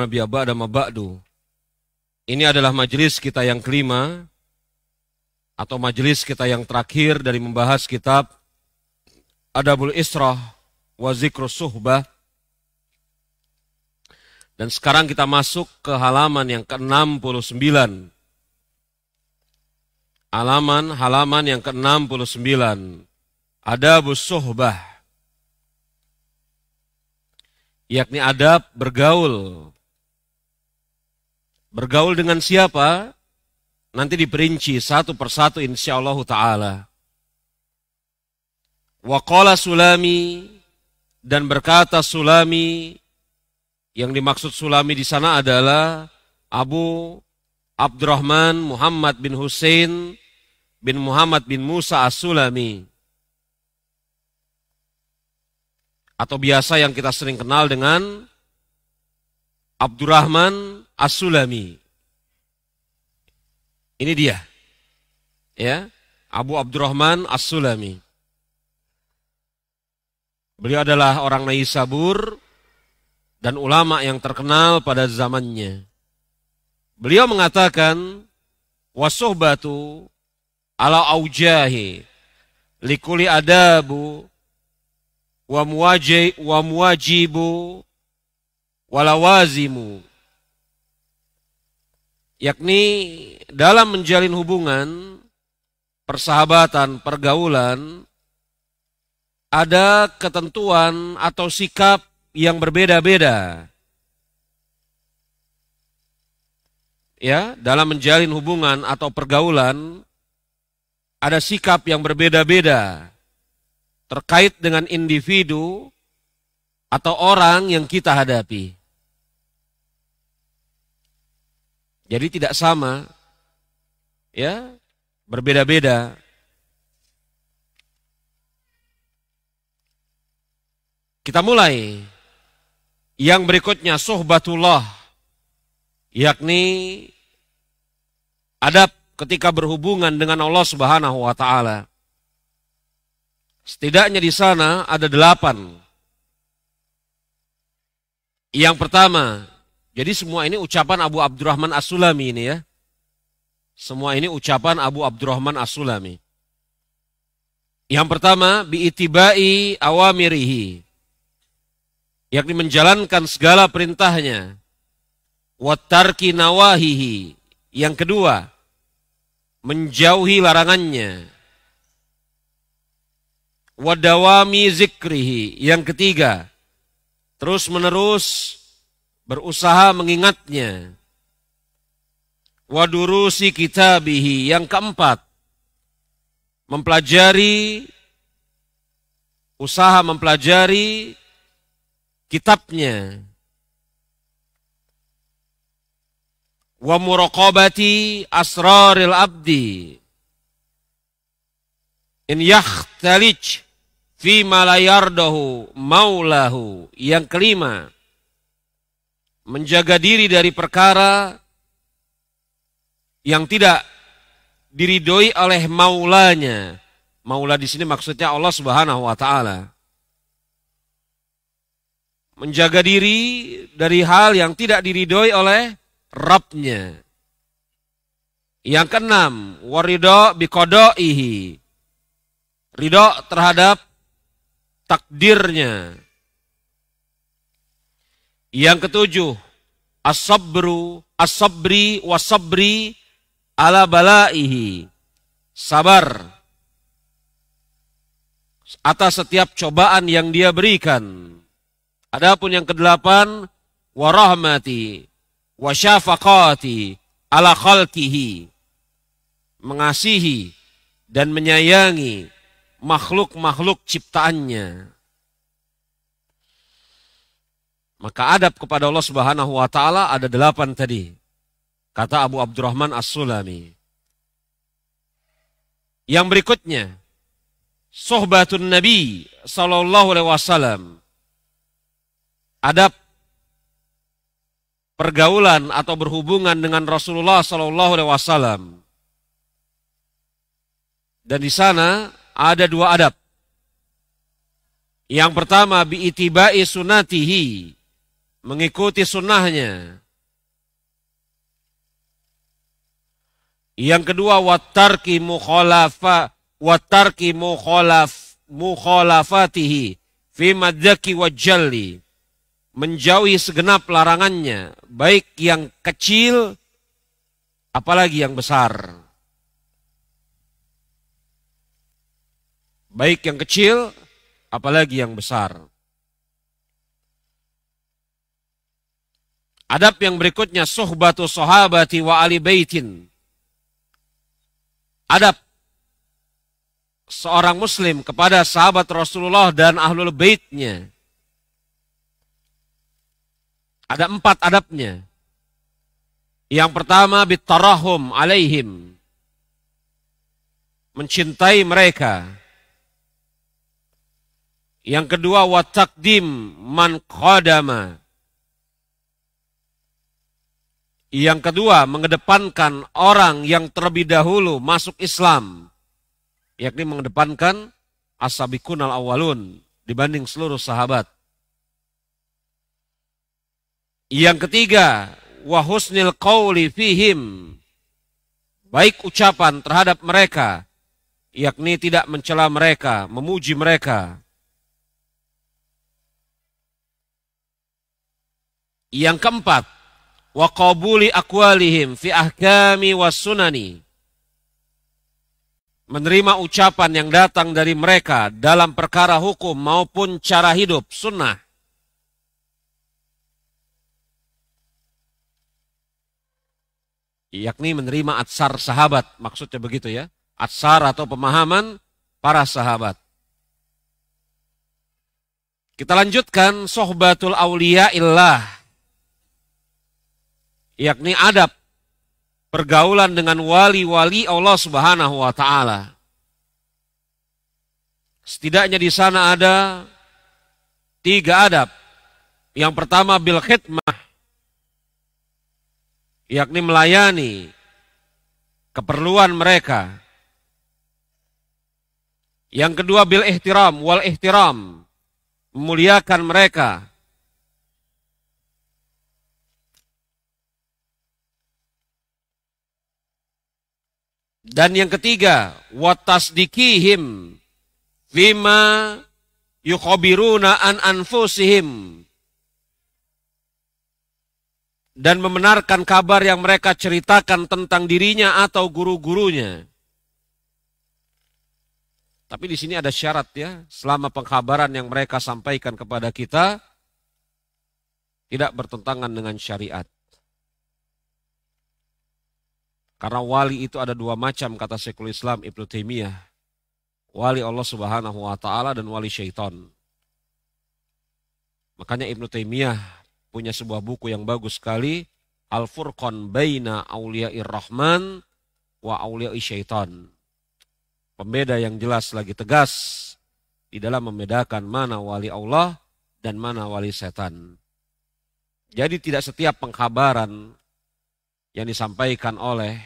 Nabi ba'da ma ba'du. Ini adalah majelis kita yang kelima atau majelis kita yang terakhir dari membahas kitab Adabul Ishrah wa Zikrus Suhbah. Dan sekarang kita masuk ke halaman yang ke-69. Halaman yang ke-69. Adabus Suhbah. Yakni adab bergaul. Bergaul dengan siapa? Nanti diperinci satu persatu insyaallah ta'ala. Wa qala Sulami, dan berkata Sulami, yang dimaksud Sulami di sana adalah Abu Abdurrahman Muhammad bin Husain bin Muhammad bin Musa As-Sulami. Atau biasa yang kita sering kenal dengan Abdurrahman As-Sulami. Ini dia. Ya, Abu Abdurrahman As-Sulami. Beliau adalah orang Naisabur dan ulama yang terkenal pada zamannya. Beliau mengatakan, wasuhbatu ala aujahi likuli adabu wa muwajibu walawazimu. Yakni dalam menjalin hubungan, persahabatan, pergaulan, ada ketentuan atau sikap yang berbeda-beda. Ya, dalam menjalin hubungan atau pergaulan, ada sikap yang berbeda-beda terkait dengan individu atau orang yang kita hadapi. Jadi tidak sama, ya, berbeda-beda. Kita mulai. Yang berikutnya suhbatullah, yakni adab ketika berhubungan dengan Allah Subhanahu wa taala. Setidaknya di sana ada 8. Yang pertama, jadi semua ini ucapan Abu Abdurrahman As-Sulami ini ya. Semua ini ucapan Abu Abdurrahman As-Sulami. Yang pertama, bi'itibai awamirihi, yakni menjalankan segala perintahnya. Wattarki nawahihi, yang kedua, menjauhi larangannya. Wadawami zikrihi, yang ketiga, terus menerus berusaha mengingatnya. Wadurusi kitabihi, yang keempat, usaha mempelajari kitabnya. Wa muraqabati asraril abdi in yakhtalij fi ma la yardahu maulahu. Yang kelima, menjaga diri dari perkara yang tidak diridhoi oleh maulanya. Maula di sini maksudnya Allah Subhanahu wa taala. Menjaga diri dari hal yang tidak diridhoi oleh Rabbnya. Yang keenam, waridho biqadaihi, ridho terhadap takdirnya. Yang ketujuh, as-sabri was-sabri ala balaihi, sabar atas setiap cobaan yang dia berikan. Adapun yang kedelapan, warahmati wasyafaqati ala khalqihi, mengasihi dan menyayangi makhluk-makhluk ciptaannya. Maka adab kepada Allah Subhanahu wa taala ada 8 tadi, kata Abu Abdurrahman As-Sulami. Yang berikutnya, suhbatun Nabi sallallahu alaihi wasallam, adab pergaulan atau berhubungan dengan Rasulullah sallallahu alaihi wasallam. Dan di sana ada 2 adab. Yang pertama, bi'itibai sunatihi, mengikuti sunnahnya. Yang kedua, mukhalafatihi fi madzaki wa jalli, menjauhi segenap larangannya, baik yang kecil apalagi yang besar. Baik yang kecil apalagi yang besar. Adab yang berikutnya, suhbatu sahabati wa ali baitin. Adab seorang muslim kepada sahabat Rasulullah dan ahlul baitnya. Ada 4 adabnya. Yang pertama, bitarahum alaihim, mencintai mereka. Yang kedua, wa taqdim man qadama. Yang kedua, mengedepankan orang yang terlebih dahulu masuk Islam, yakni mengedepankan as-sabiqunal awwalun dibanding seluruh sahabat. Yang ketiga, wa husnil qawli fihim, baik ucapan terhadap mereka, yakni tidak mencela mereka, memuji mereka. Yang keempat, wa qabuli aqwalihim fi ahkami was sunani, menerima ucapan yang datang dari mereka dalam perkara hukum maupun cara hidup sunnah. Yakni menerima atsar sahabat, maksudnya begitu ya, atsar atau pemahaman para sahabat. Kita lanjutkan, sohbatul awliyaillah, yakni adab pergaulan dengan wali-wali Allah Subhanahu wa taala. Setidaknya di sana ada 3 adab. Yang pertama, bil khidmah, yakni melayani keperluan mereka. Yang kedua, bil ihtiram wal ihtiram, memuliakan mereka. Dan yang ketiga, wa tasdikihim fima yukhabiruna an anfusihim, dan membenarkan kabar yang mereka ceritakan tentang dirinya atau guru-gurunya. Tapi di sini ada syarat ya, selama pengkabaran yang mereka sampaikan kepada kita tidak bertentangan dengan syariat. Karena wali itu ada 2 macam, kata Syekhul Islam Ibnu Taimiyah. Wali Allah Subhanahu wa taala dan wali syaitan. Makanya Ibnu Taimiyah punya sebuah buku yang bagus sekali, Al-Furqan Baina Auliya'ir Rahman wa Auliya'is Syaitan. Pembeda yang jelas lagi tegas di dalam membedakan mana wali Allah dan mana wali setan. Jadi tidak setiap pengkabaran yang disampaikan oleh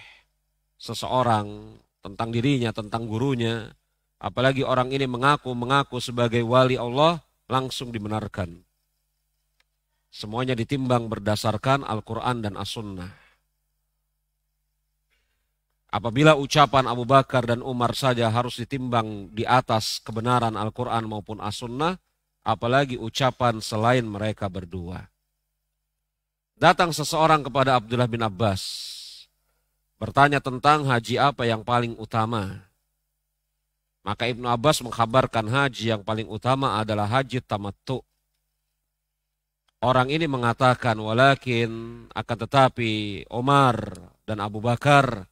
seseorang tentang dirinya, tentang gurunya, apalagi orang ini mengaku sebagai wali Allah, langsung dibenarkan. Semuanya ditimbang berdasarkan Al-Quran dan As-Sunnah. Apabila ucapan Abu Bakar dan Umar saja harus ditimbang di atas kebenaran Al-Quran maupun As-Sunnah, apalagi ucapan selain mereka berdua. Datang seseorang kepada Abdullah bin Abbas, bertanya tentang haji apa yang paling utama. Maka Ibnu Abbas mengkabarkan haji yang paling utama adalah haji tamattu. Orang ini mengatakan, walakin, akan tetapi Umar dan Abu Bakar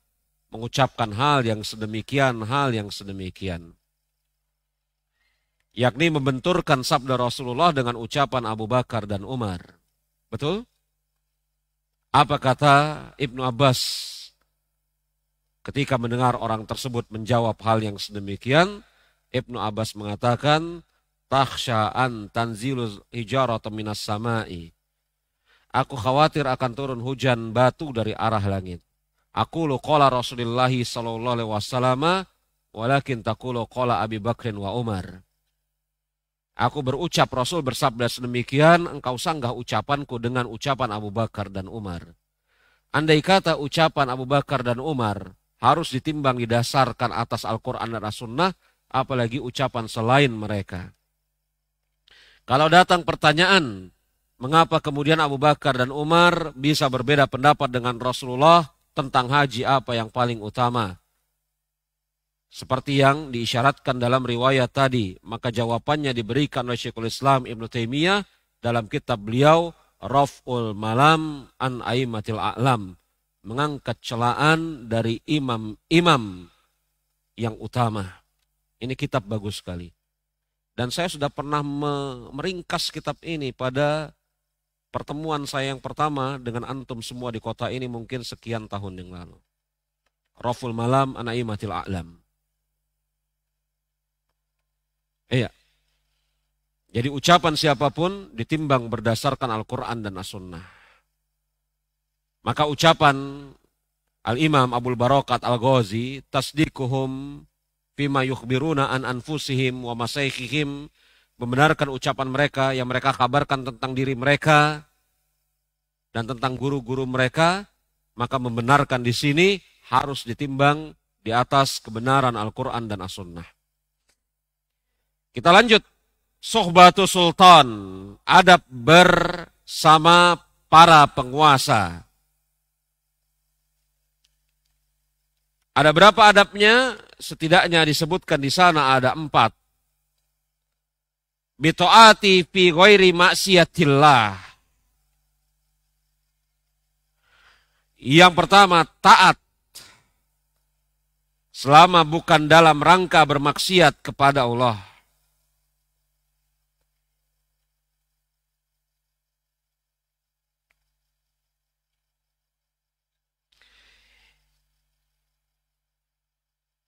mengucapkan hal yang sedemikian. Yakni membenturkan sabda Rasulullah dengan ucapan Abu Bakar dan Umar. Betul? Apa kata Ibnu Abbas ketika mendengar orang tersebut menjawab hal yang sedemikian? Ibnu Abbas mengatakan, takhsha an tanzilu hijarata minas samai. Aku khawatir akan turun hujan batu dari arah langit. Aku lu qala Rasulullah sallallahu alaihi wasallam, walakin taqulu qala Abi Bakrin wa Umar. Aku berucap, Rasul bersabda sedemikian, engkau sanggah ucapanku dengan ucapan Abu Bakar dan Umar. Andai kata ucapan Abu Bakar dan Umar harus ditimbang didasarkan atas Al-Quran dan As-Sunnah, apalagi ucapan selain mereka. Kalau datang pertanyaan, mengapa kemudian Abu Bakar dan Umar bisa berbeda pendapat dengan Rasulullah tentang haji apa yang paling utama? Seperti yang diisyaratkan dalam riwayat tadi, maka jawabannya diberikan oleh Syekhul Islam Ibnu Taimiyah dalam kitab beliau Raf'ul Malam an Aimatil A'lam, mengangkat celaan dari imam-imam yang utama. Ini kitab bagus sekali. Dan saya sudah pernah meringkas kitab ini pada pertemuan saya yang pertama dengan antum semua di kota ini mungkin sekian tahun yang lalu. Raf'ul Malam an Aimatil A'lam. Iya. Jadi ucapan siapapun ditimbang berdasarkan Al-Quran dan As-Sunnah. Maka ucapan Al-Imam Abul Barakat Al-Ghazi, tasdikuhum fima yukhbiruna an anfusihim wa masaikhihim, membenarkan ucapan mereka yang mereka kabarkan tentang diri mereka dan tentang guru-guru mereka, maka membenarkan di sini harus ditimbang di atas kebenaran Al-Quran dan As-Sunnah. Kita lanjut. Sohbatu Sultan, adab bersama para penguasa. Ada berapa adabnya? Setidaknya disebutkan di sana ada 4. Bito'ati fi ghairi maksiatillah. Yang pertama, taat. Selama bukan dalam rangka bermaksiat kepada Allah.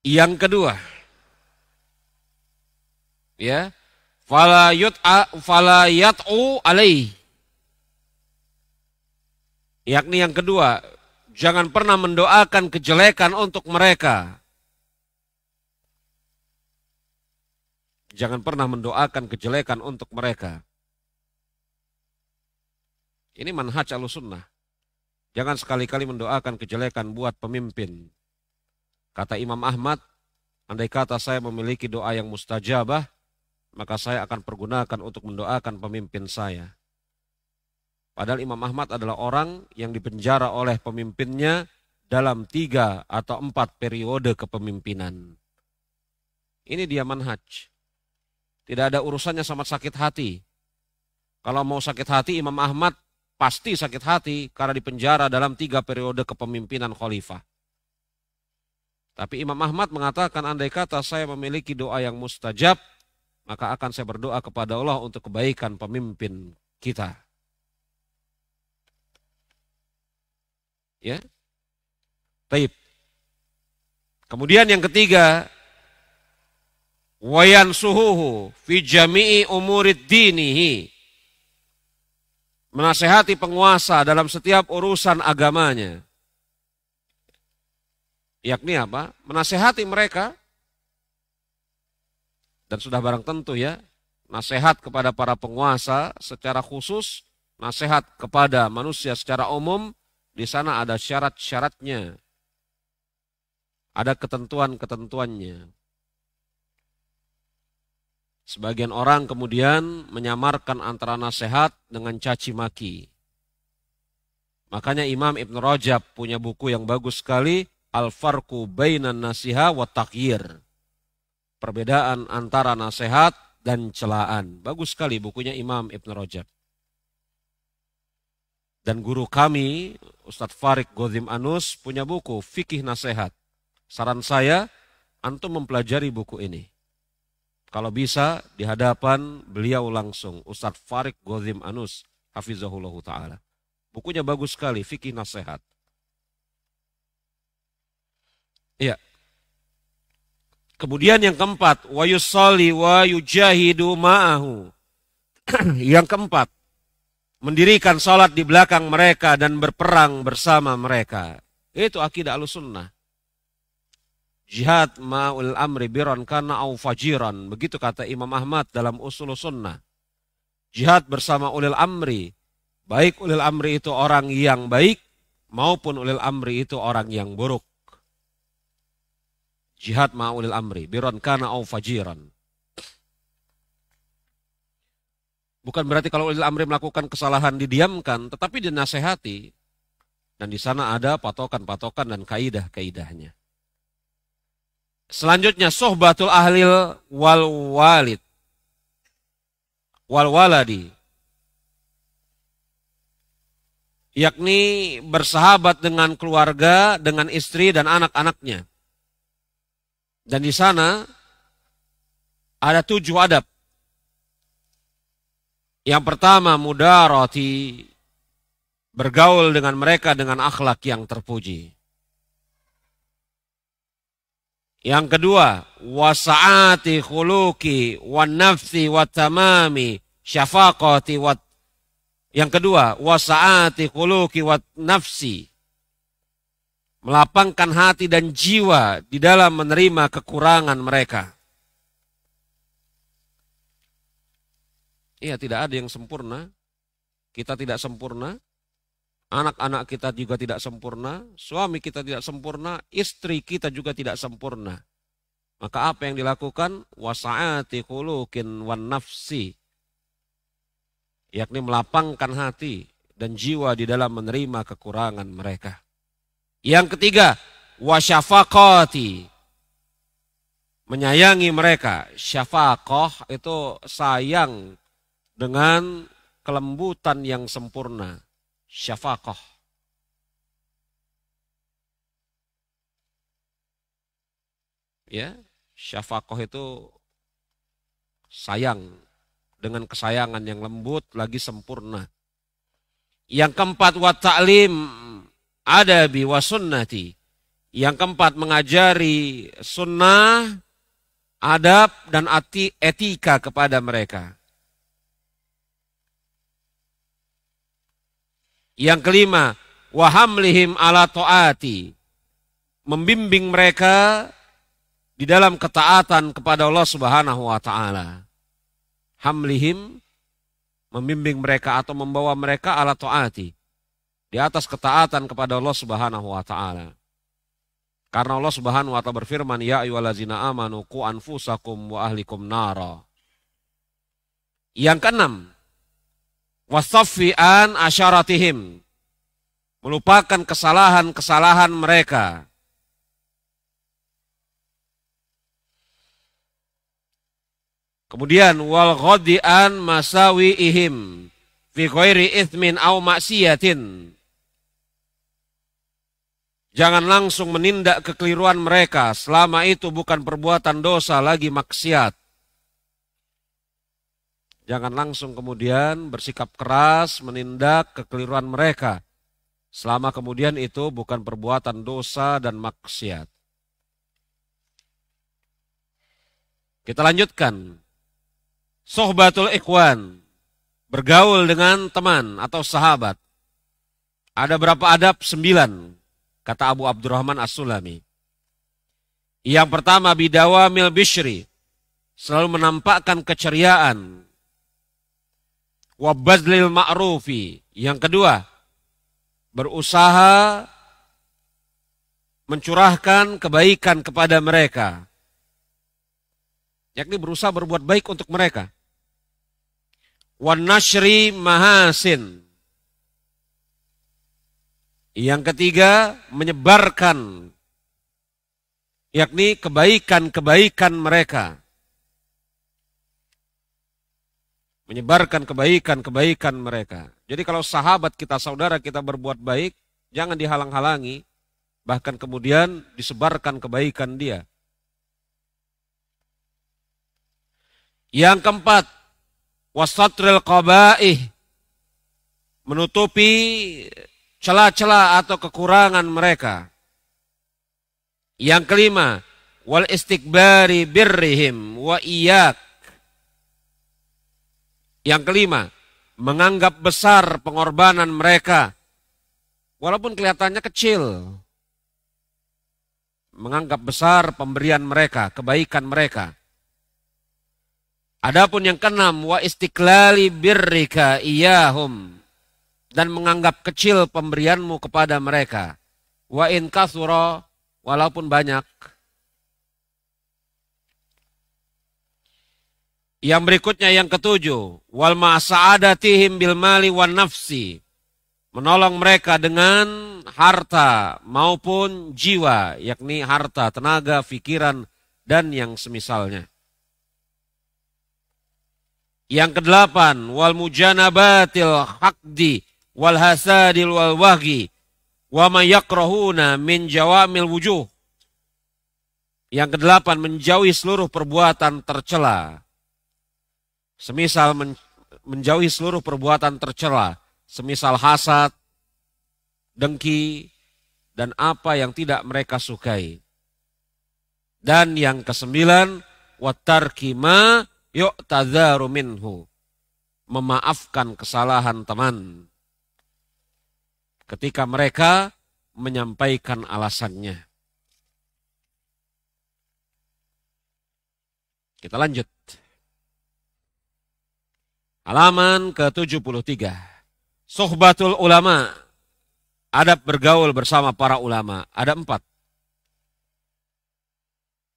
Yang kedua, ya, fala yat'u alaih. Yakni yang kedua, jangan pernah mendoakan kejelekan untuk mereka. Jangan pernah mendoakan kejelekan untuk mereka. Ini manhaj Ahlussunnah. Jangan sekali-kali mendoakan kejelekan buat pemimpin. Kata Imam Ahmad, andai kata saya memiliki doa yang mustajabah, maka saya akan pergunakan untuk mendoakan pemimpin saya. Padahal Imam Ahmad adalah orang yang dipenjara oleh pemimpinnya dalam 3 atau 4 periode kepemimpinan. Ini dia manhaj. Tidak ada urusannya sama sakit hati. Kalau mau sakit hati, Imam Ahmad pasti sakit hati karena dipenjara dalam 3 periode kepemimpinan khalifah. Tapi Imam Ahmad mengatakan, andai kata saya memiliki doa yang mustajab, maka akan saya berdoa kepada Allah untuk kebaikan pemimpin kita. Ya. Taib. Kemudian yang ketiga, wayan suhuhu fi jami'i umurid dinihi. Menasehati penguasa dalam setiap urusan agamanya. Yakni apa? Menasehati mereka. Dan sudah barang tentu ya, nasihat kepada para penguasa secara khusus, nasihat kepada manusia secara umum, di sana ada syarat-syaratnya. Ada ketentuan-ketentuannya. Sebagian orang kemudian menyamarkan antara nasihat dengan caci maki. Makanya Imam Ibn Rajab punya buku yang bagus sekali, Al-Farqu Bainan Nasiha wa Taqyir. Perbedaan antara nasihat dan celaan. Bagus sekali bukunya Imam Ibn Rajab. Dan guru kami, Ustadz Farid Gozim Anus, punya buku Fikih Nasihat. Saran saya, antum mempelajari buku ini. Kalau bisa, di hadapan beliau langsung, Ustadz Farid Gozim Anus, hafizahullahu ta'ala. Bukunya bagus sekali, Fikih Nasihat. Iya. Kemudian yang keempat, wa yusalli wa yujahidu ma'ahu. Yang keempat, mendirikan salat di belakang mereka dan berperang bersama mereka. Itu akidah Ahlussunnah. Jihad ma'ul amri biran kana au fajiran. Begitu kata Imam Ahmad dalam Usul Sunnah. Jihad bersama ulil amri. Baik ulil amri itu orang yang baik maupun ulil amri itu orang yang buruk. Jihad ma'ulil amri biran kana au fajiran. Bukan berarti kalau ulil amri melakukan kesalahan didiamkan, tetapi dinasehati. Dan di sana ada patokan-patokan dan kaidah-kaidahnya. Selanjutnya sohbatul ahlil wal walid wal waladi, yakni bersahabat dengan keluarga, dengan istri dan anak-anaknya. Dan di sana ada 7 adab. Yang pertama, mudarati, bergaul dengan mereka dengan akhlak yang terpuji. Yang kedua, wasa'ati khuluki wan nafsi wat tamami syafaqati wat. Yang kedua, wasa'ati khuluki wat nafsi, melapangkan hati dan jiwa di dalam menerima kekurangan mereka. Iya, tidak ada yang sempurna. Kita tidak sempurna. Anak-anak kita juga tidak sempurna. Suami kita tidak sempurna. Istri kita juga tidak sempurna. Maka apa yang dilakukan? Wasa'ati khulukin wan nafsi. Yakni melapangkan hati dan jiwa di dalam menerima kekurangan mereka. Yang ketiga, wasyafaqati, menyayangi mereka. Syafaqah itu sayang dengan kelembutan yang sempurna. Syafaqah. Ya, syafaqah itu sayang dengan kesayangan yang lembut lagi sempurna. Yang keempat, wa ta'lim adabi wa sunnati. Yang keempat, mengajari sunnah, adab dan etika kepada mereka. Yang kelima, wa hamlihim ala ta'ati, membimbing mereka di dalam ketaatan kepada Allah Subhanahu wa taala. Hamlihim, membimbing mereka atau membawa mereka ala ta'ati, di atas ketaatan kepada Allah Subhanahu wa taala. Karena Allah Subhanahu wa taala berfirman, ya ayyuhallazina amanu qu anfusakum wa ahlikum nara. Yang keenam, wasaffi an asyaratihim, melupakan kesalahan-kesalahan mereka. Kemudian wal ghaddi an masawiihim fi ghairi itsmin aw maksiatin. Jangan langsung menindak kekeliruan mereka selama itu bukan perbuatan dosa lagi maksiat. Jangan langsung kemudian bersikap keras menindak kekeliruan mereka selama kemudian itu bukan perbuatan dosa dan maksiat. Kita lanjutkan. Sohbatul ikhwan, bergaul dengan teman atau sahabat. Ada berapa adab? 9, kata Abu Abdurrahman As-Sulami. Yang pertama, bidawamil bishri, selalu menampakkan keceriaan. Wabadlil ma'rufi. Yang kedua, berusaha mencurahkan kebaikan kepada mereka. Yakni berusaha berbuat baik untuk mereka. Wan nashri mahasin. Yang ketiga, menyebarkan, yakni kebaikan-kebaikan mereka. Menyebarkan kebaikan-kebaikan mereka. Jadi kalau sahabat kita, saudara kita berbuat baik, jangan dihalang-halangi, bahkan kemudian disebarkan kebaikan dia. Yang keempat, wasatril qabaih, menutupi celah-celah atau kekurangan mereka. Yang kelima, wal istikbari birrihim wa iyyak. Yang kelima, menganggap besar pengorbanan mereka walaupun kelihatannya kecil. menganggap besar pemberian mereka, kebaikan mereka. Adapun yang keenam, wa istiqlali birrika iyahum, dan menganggap kecil pemberianmu kepada mereka. Wa in kathura, walaupun banyak. Yang berikutnya yang ketujuh, wal ma'sa'adatihim bil mali wan nafsi, menolong mereka dengan harta maupun jiwa, yakni harta, tenaga, pikiran, dan yang semisalnya. Yang kedelapan, wal mujanabatil haqdi wal hasadil wal waghi wa ma yakrahuna min jawamil wujuh. Yang kedelapan, menjauhi seluruh perbuatan tercela. Semisal menjauhi seluruh perbuatan tercela, semisal hasad, dengki, dan apa yang tidak mereka sukai. Dan yang kesembilan, watarki ma yu'tadzaru minhu, memaafkan kesalahan teman ketika mereka menyampaikan alasannya. Kita lanjut. Halaman ke-73. Suhbatul ulama. Adab bergaul bersama para ulama. Ada 4.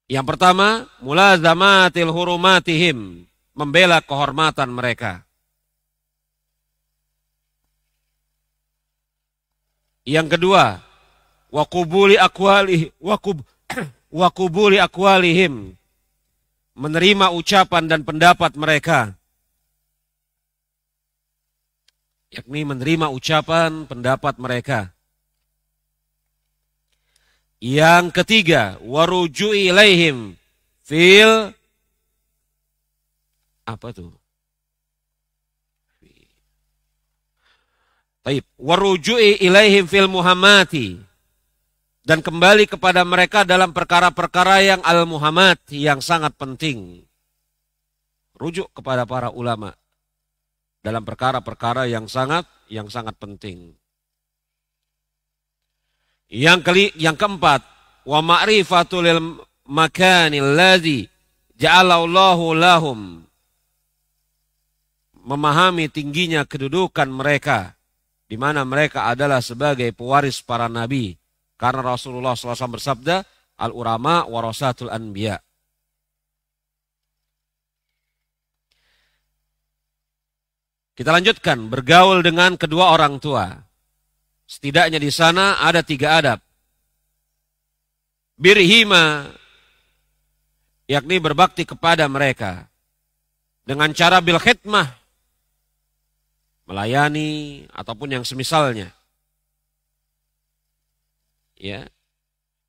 Yang pertama, mulazamatil hurumatihim. Membela kehormatan mereka. Yang kedua, wakubuli akwalihim. Menerima ucapan dan pendapat mereka. Yakni menerima ucapan, pendapat mereka. Yang ketiga, waruju'i ilaihim fil, apa tuh? Taib, waruju'i ilaihim fil muhammati, dan kembali kepada mereka dalam perkara-perkara yang al-muhammad, yang sangat penting. Rujuk kepada para ulama dalam perkara-perkara yang sangat penting. Yang keempat, wa ma'rifatul makanil ladzi ja'alallahu lahum, memahami tingginya kedudukan mereka, di mana mereka adalah sebagai pewaris para nabi, karena Rasulullah SAW bersabda, al-ulama warasatul anbiya. Kita lanjutkan, bergaul dengan kedua orang tua. Setidaknya di sana ada 3 adab. Birhima, yakni berbakti kepada mereka. Dengan cara bil khidmah, melayani ataupun yang semisalnya. Ya,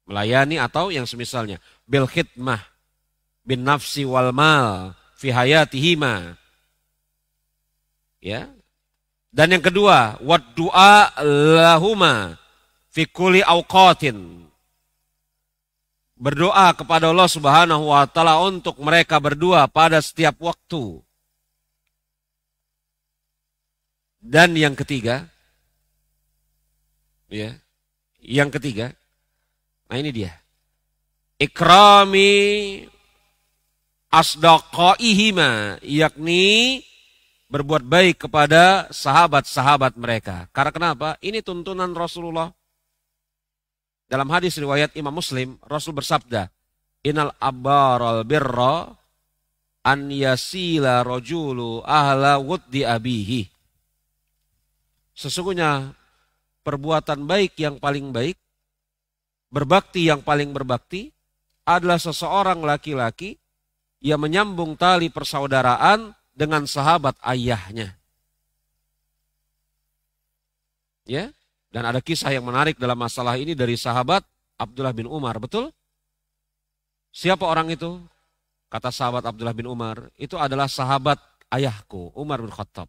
melayani atau yang semisalnya. Bil khidmah, bin nafsi wal mal, fi hayatihima. Ya. Dan yang kedua, wad du'a lahuma fi kulli awqatin. Berdoa kepada Allah Subhanahu wa taala untuk mereka berdua pada setiap waktu. Dan yang ketiga, ya. Yang ketiga, nah ini dia. Ikrami asdaqaihima, yakni berbuat baik kepada sahabat-sahabat mereka. Karena kenapa? Ini tuntunan Rasulullah. Dalam hadis riwayat Imam Muslim, Rasul bersabda, Innal abbaral birra an yasila rajulu ahla wuddi abihi. Sesungguhnya perbuatan baik yang paling baik, berbakti yang paling berbakti, adalah seseorang laki-laki yang menyambung tali persaudaraan dengan sahabat ayahnya. Ya, dan ada kisah yang menarik dalam masalah ini dari sahabat Abdullah bin Umar, betul? Siapa orang itu? Kata sahabat Abdullah bin Umar, itu adalah sahabat ayahku, Umar bin Khattab.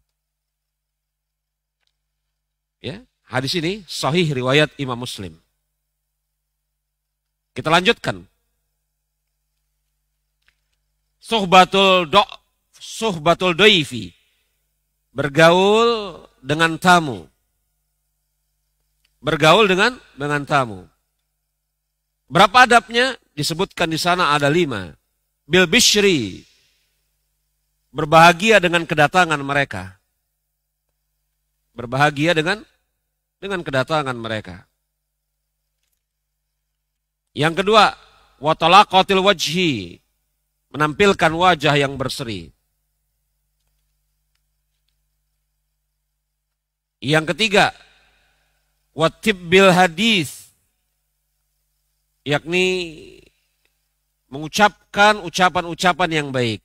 Ya, hadis ini sahih riwayat Imam Muslim. Kita lanjutkan. Suhbatul doifi, bergaul dengan tamu. Bergaul dengan tamu. Berapa adabnya? Disebutkan di sana ada 5. Bil bishri, berbahagia dengan kedatangan mereka. Berbahagia dengan kedatangan mereka. Yang kedua, wa talaqatil wajhi, menampilkan wajah yang berseri. Yang ketiga, wa tibbil hadis, yakni mengucapkan ucapan-ucapan yang baik.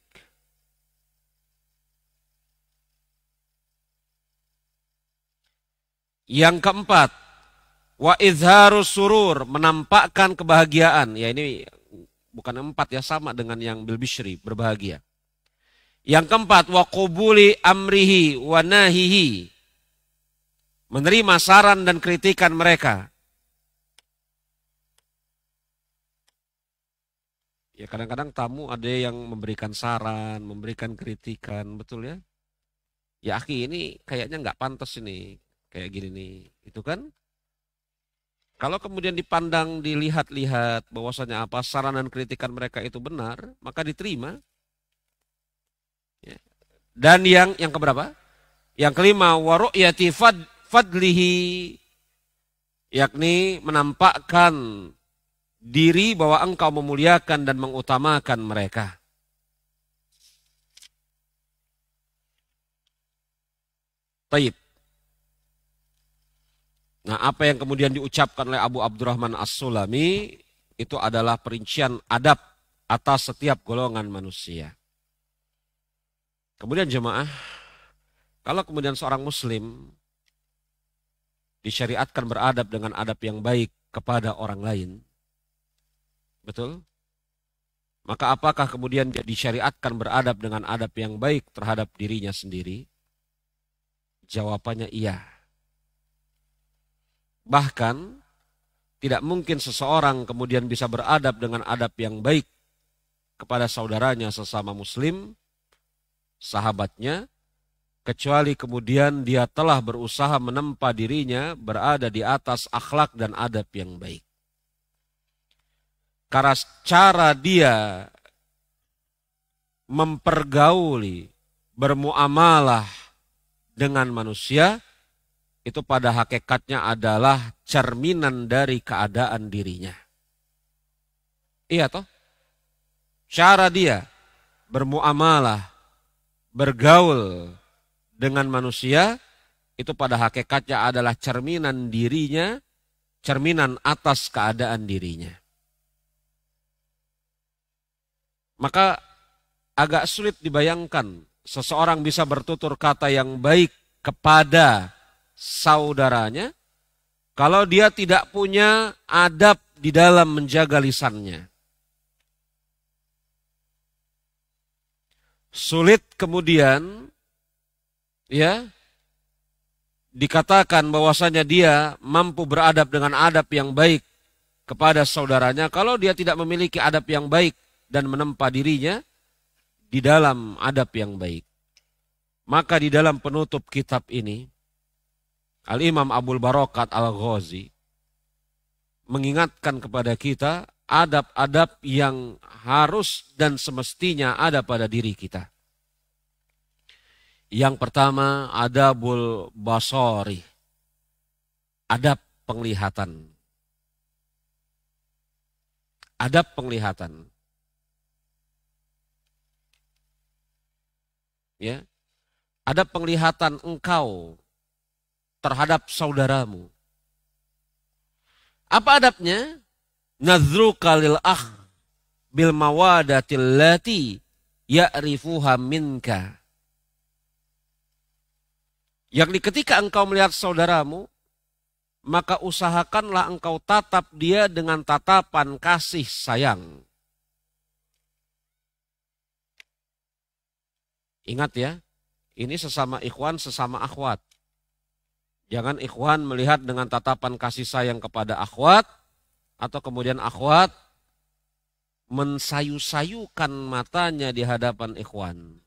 Yang keempat, wa izharus surur, menampakkan kebahagiaan. Ya ini bukan 4 ya, sama dengan yang bil bishri, berbahagia. Yang keempat, wa qubuli amrihi wa nahihi, menerima saran dan kritikan mereka. Ya kadang-kadang tamu ada yang memberikan saran, memberikan kritikan, betul ya? Ya akhi ini kayaknya nggak pantas ini, kayak gini nih, itu kan? Kalau kemudian dipandang, dilihat-lihat bahwasanya apa saran dan kritikan mereka itu benar, maka diterima. Ya. Dan yang keberapa? Yang kelima, wa ru'yati fadlihi, yakni menampakkan diri bahwa engkau memuliakan dan mengutamakan mereka. Taib. Nah, apa yang kemudian diucapkan oleh Abu Abdurrahman As-Sulami itu adalah perincian adab atas setiap golongan manusia. Kemudian jemaah, kalau kemudian seorang muslim disyariatkan beradab dengan adab yang baik kepada orang lain, betul? Maka apakah kemudian dia disyariatkan beradab dengan adab yang baik terhadap dirinya sendiri? Jawabannya iya. Bahkan tidak mungkin seseorang kemudian bisa beradab dengan adab yang baik kepada saudaranya sesama muslim, sahabatnya, kecuali kemudian dia telah berusaha menempa dirinya berada di atas akhlak dan adab yang baik. Karena cara dia mempergauli, bermuamalah dengan manusia, itu pada hakikatnya adalah cerminan dari keadaan dirinya. Iya toh? Cara dia bermuamalah, bergaul dengan manusia, itu pada hakikatnya adalah cerminan dirinya, cerminan atas keadaan dirinya. Maka agak sulit dibayangkan seseorang bisa bertutur kata yang baik kepada saudaranya kalau dia tidak punya adab di dalam menjaga lisannya. Sulit kemudian ya dikatakan bahwasanya dia mampu beradab dengan adab yang baik kepada saudaranya kalau dia tidak memiliki adab yang baik dan menempa dirinya di dalam adab yang baik. Maka di dalam penutup kitab ini Al-Imam Abul Barakat Al-Ghazi mengingatkan kepada kita adab-adab yang harus dan semestinya ada pada diri kita. Yang pertama, adabul basari, adab penglihatan. Adab penglihatan. Ya. Adab penglihatan engkau terhadap saudaramu. Apa adabnya? Nadhruka lil akh bil mawadatil lati ya'rifuha minka. Yakni ketika engkau melihat saudaramu, maka usahakanlah engkau tatap dia dengan tatapan kasih sayang. Ingat ya, ini sesama ikhwan, sesama akhwat. Jangan ikhwan melihat dengan tatapan kasih sayang kepada akhwat, atau kemudian akhwat mensayu-sayukan matanya di hadapan ikhwan.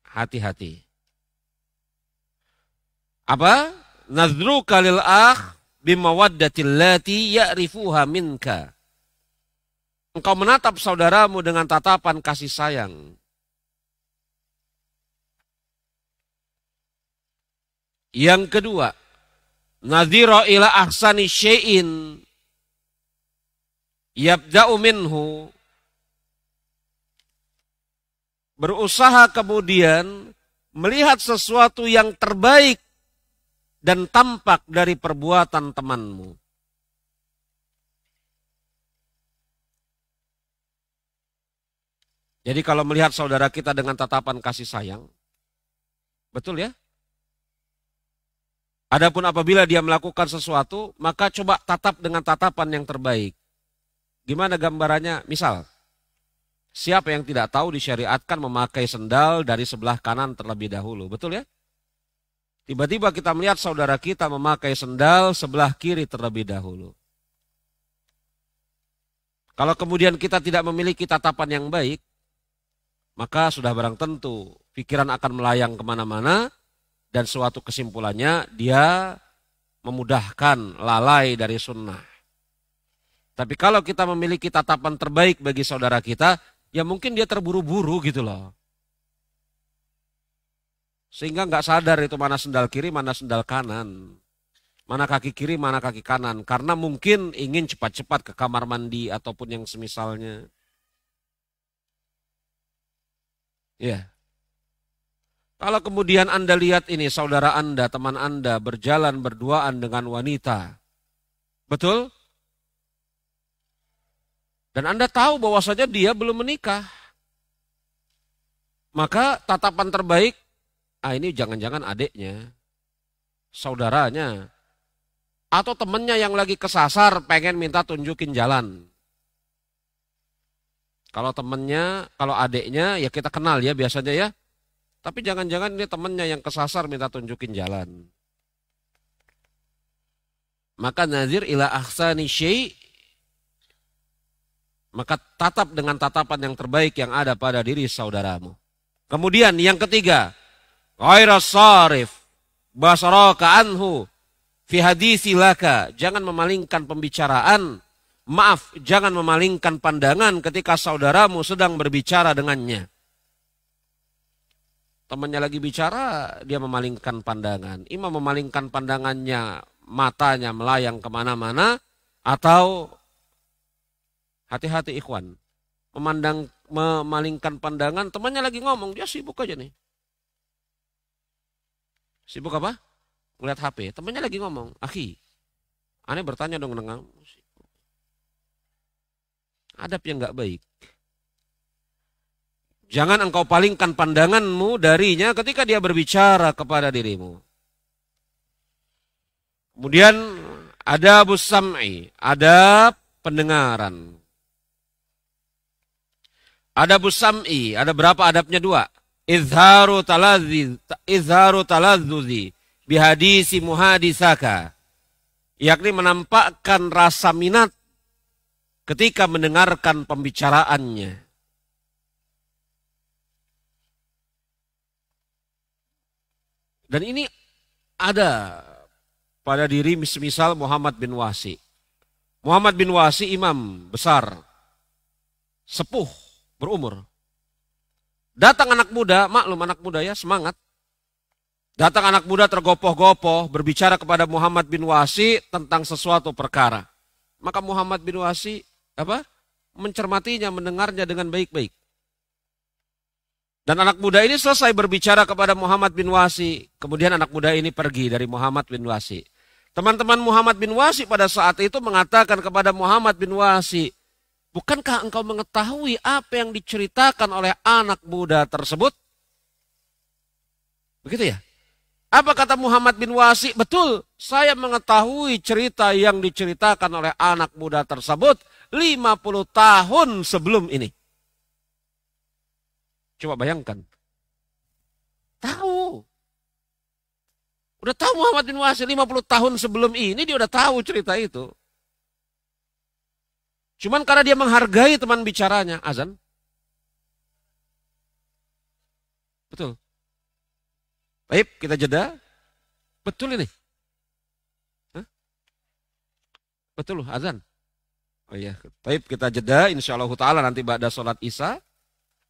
Hati-hati. Apa? nadhruka lil akh bimawaddatil lati ya'rifuha minka. Engkau menatap saudaramu dengan tatapan kasih sayang. Yang kedua, nadhira ila ahsani syai'in yabda'u minhu. Berusaha kemudian melihat sesuatu yang terbaik dan tampak dari perbuatan temanmu. Jadi kalau melihat saudara kita dengan tatapan kasih sayang, betul ya? Adapun apabila dia melakukan sesuatu, maka coba tatap dengan tatapan yang terbaik. Gimana gambarannya? Misal, siapa yang tidak tahu disyariatkan memakai sendal dari sebelah kanan terlebih dahulu, betul ya? Tiba-tiba kita melihat saudara kita memakai sendal sebelah kiri terlebih dahulu. Kalau kemudian kita tidak memiliki tatapan yang baik, maka sudah barang tentu pikiran akan melayang kemana-mana dan suatu kesimpulannya dia memudahkan lalai dari sunnah. Tapi kalau kita memiliki tatapan terbaik bagi saudara kita, ya mungkin dia terburu-buru gitu loh. Sehingga nggak sadar itu mana sendal kiri, mana sendal kanan. Mana kaki kiri, mana kaki kanan. Karena mungkin ingin cepat-cepat ke kamar mandi ataupun yang semisalnya. Ya. Kalau kemudian Anda lihat ini saudara Anda, teman Anda berjalan berduaan dengan wanita. Betul? Dan Anda tahu bahwasanya dia belum menikah. Maka tatapan terbaik, ini jangan-jangan adiknya, saudaranya, atau temannya yang lagi kesasar pengen minta tunjukin jalan. Kalau temannya, kalau adiknya ya kita kenal ya biasanya ya. Tapi jangan-jangan ini temannya yang kesasar minta tunjukin jalan. Maka nazir ila ahsani syai'. Maka tatap dengan tatapan yang terbaik yang ada pada diri saudaramu. Kemudian yang ketiga. Ghaira sarif basaraka anhu fi hadisi laka. Jangan memalingkan pembicaraan. Maaf, jangan memalingkan pandangan ketika saudaramu sedang berbicara dengannya. Temannya lagi bicara, dia memalingkan pandangan. Ima memalingkan pandangannya, matanya melayang kemana-mana, atau hati-hati ikhwan. Memalingkan pandangan, temannya lagi ngomong, dia sibuk aja nih. Sibuk apa? Ngeliat HP, temannya lagi ngomong, akhi, aneh bertanya dong dengan adab yang gak baik. Jangan engkau palingkan pandanganmu darinya ketika dia berbicara kepada dirimu. Kemudian adabus sam'i, adab pendengaran. Adabus sam'i, ada berapa adabnya? Dua. Izharu taladzuzi bihadisi muhadisaka. Yakni menampakkan rasa minat ketika mendengarkan pembicaraannya. Dan ini ada pada diri misal Muhammad bin Wasi. Muhammad bin Wasi imam besar, sepuh, berumur. Datang anak muda, maklum anak muda ya, semangat. Datang anak muda tergopoh-gopoh berbicara kepada Muhammad bin Wasi tentang sesuatu perkara. Maka Muhammad bin Wasi mencermatinya, mendengarnya dengan baik-baik. Dan anak muda ini selesai berbicara kepada Muhammad bin Wasi. Kemudian anak muda ini pergi dari Muhammad bin Wasi. Teman-teman Muhammad bin Wasi pada saat itu mengatakan kepada Muhammad bin Wasi, bukankah engkau mengetahui apa yang diceritakan oleh anak muda tersebut? Begitu ya? Apa kata Muhammad bin Wasi? Betul, saya mengetahui cerita yang diceritakan oleh anak muda tersebut 50 tahun sebelum ini. Coba bayangkan. Tahu. Udah tahu Muhammad bin Wasi 50 tahun sebelum ini dia udah tahu cerita itu. Cuman karena dia menghargai teman bicaranya, azan. Betul. Baik, kita jeda. Betul ini. Betul, azan. Oh iya, baik kita jeda insyaallah taala nanti ba'da sholat Isya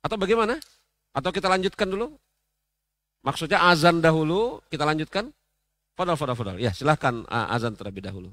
atau bagaimana? Atau kita lanjutkan dulu? Maksudnya azan dahulu, kita lanjutkan? Fadal. Ya, silahkan azan terlebih dahulu.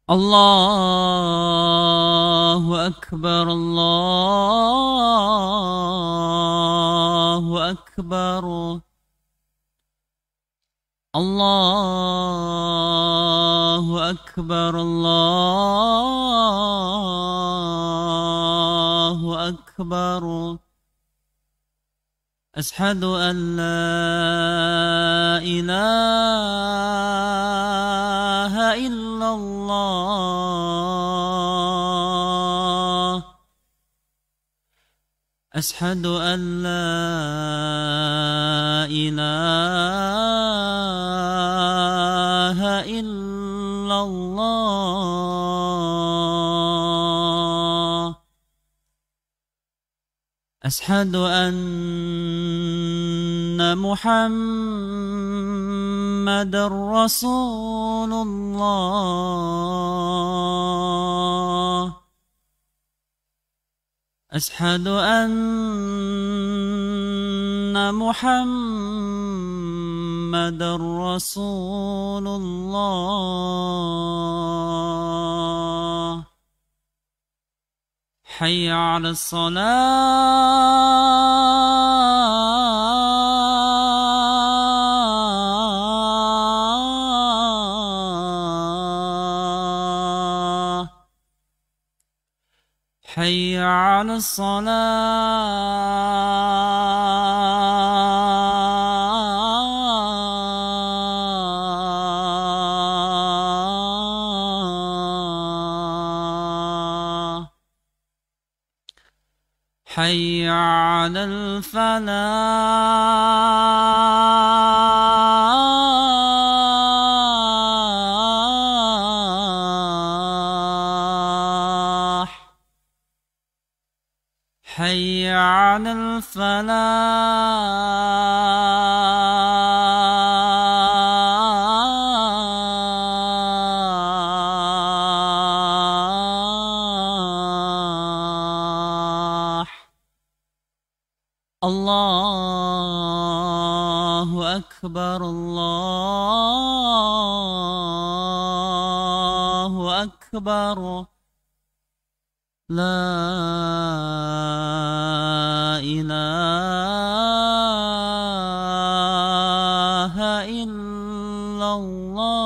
الله أكبر الله أكبر الله أكبر الله أكبر أشهد أن لا إله إلا الله أشهد أن لا إله إلا الله أشهد أن محمد رسول الله أشهد أن محمد رسول الله حي على الصلاة حي على الصلاة حي على الفلاح حي على الفلاح الله أكبر الله أكبر لا إله إلا الله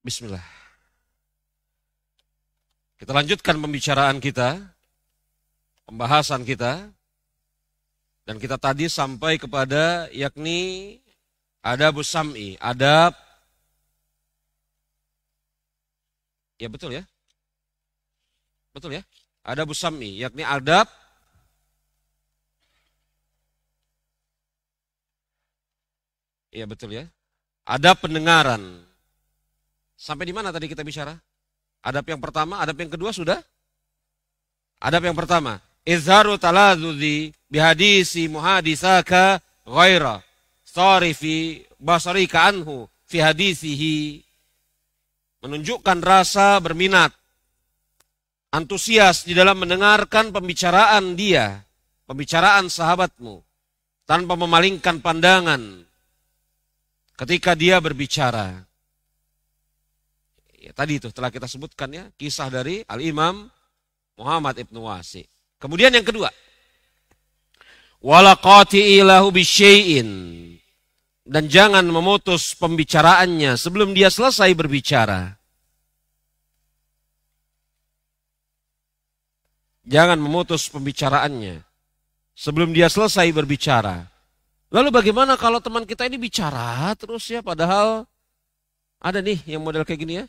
Bismillah. Kita lanjutkan pembicaraan kita, pembahasan kita. Dan kita tadi sampai kepada yakni adabus sam'i, adab. Ya betul ya? Betul ya? Adabus sam'i, yakni adab. Iya betul ya? Adab pendengaran. Sampai di mana tadi kita bicara? Adab yang pertama, adab yang kedua sudah? Adab yang pertama, izharu taladzuzi bihadisi muhadisaka ghaira sarifi basarika anhu fi hadisihi. Menunjukkan rasa berminat, antusias di dalam mendengarkan pembicaraan dia, pembicaraan sahabatmu, tanpa memalingkan pandangan ketika dia berbicara. Ya, tadi itu telah kita sebutkan ya, kisah dari Al-Imam Muhammad ibnu Wasi. Kemudian yang kedua, wala qati'ilahu bisyai'in, dan jangan memutus pembicaraannya sebelum dia selesai berbicara. Jangan memutus pembicaraannya sebelum dia selesai berbicara. Lalu bagaimana kalau teman kita ini bicara terus ya, padahal ada nih yang model kayak gini ya,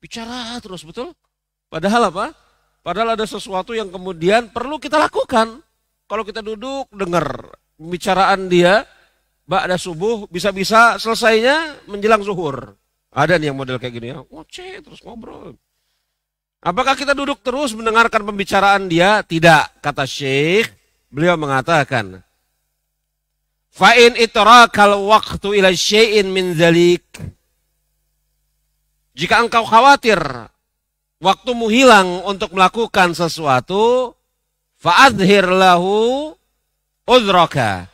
bicara terus, betul? Padahal apa? Padahal ada sesuatu yang kemudian perlu kita lakukan. Kalau kita duduk dengar pembicaraan dia, ba'da subuh, bisa-bisa selesainya menjelang zuhur. Ada nih yang model kayak gini ya, ngoceh terus ngobrol. Apakah kita duduk terus mendengarkan pembicaraan dia? Tidak, kata Syekh. Beliau mengatakan, fa'in itrakal waktu ila syai'in min dzalik. Jika engkau khawatir waktumu hilang untuk melakukan sesuatu, fa'adhir lahu uzraka,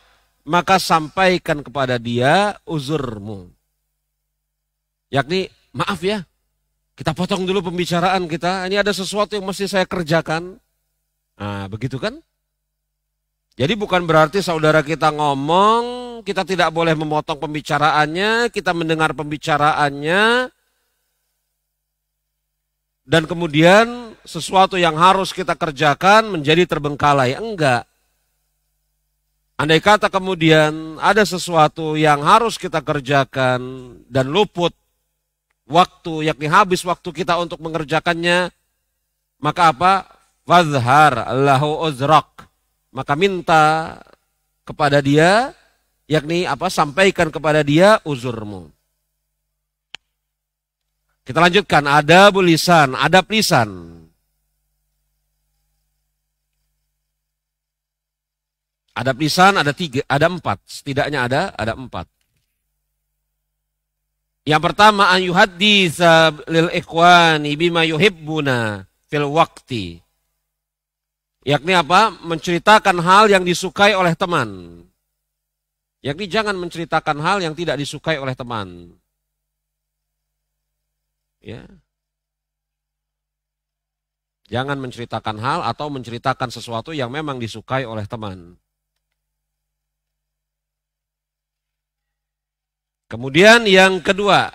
maka sampaikan kepada dia uzurmu. Yakni, maaf ya, kita potong dulu pembicaraan kita, ini ada sesuatu yang mesti saya kerjakan. Nah, begitu kan? Jadi bukan berarti saudara kita ngomong, kita tidak boleh memotong pembicaraannya, kita mendengar pembicaraannya, dan kemudian sesuatu yang harus kita kerjakan menjadi terbengkalai. Enggak. Andai kata kemudian ada sesuatu yang harus kita kerjakan dan luput waktu, yakni habis waktu kita untuk mengerjakannya, maka apa? Fadhhar lahu uzrak. Maka minta kepada dia, yakni apa? Sampaikan kepada dia uzurmu. Kita lanjutkan, adabul lisan, adab lisan. Adab lisan ada 3, ada 4, setidaknya ada 4. Yang pertama, an yuhadditsa lil ikhwani bima yuhibbuna fil waqti. Yakni apa? Menceritakan hal yang disukai oleh teman. Yakni jangan menceritakan hal yang tidak disukai oleh teman. Ya. Jangan menceritakan hal atau menceritakan sesuatu yang memang disukai oleh teman. Kemudian yang kedua,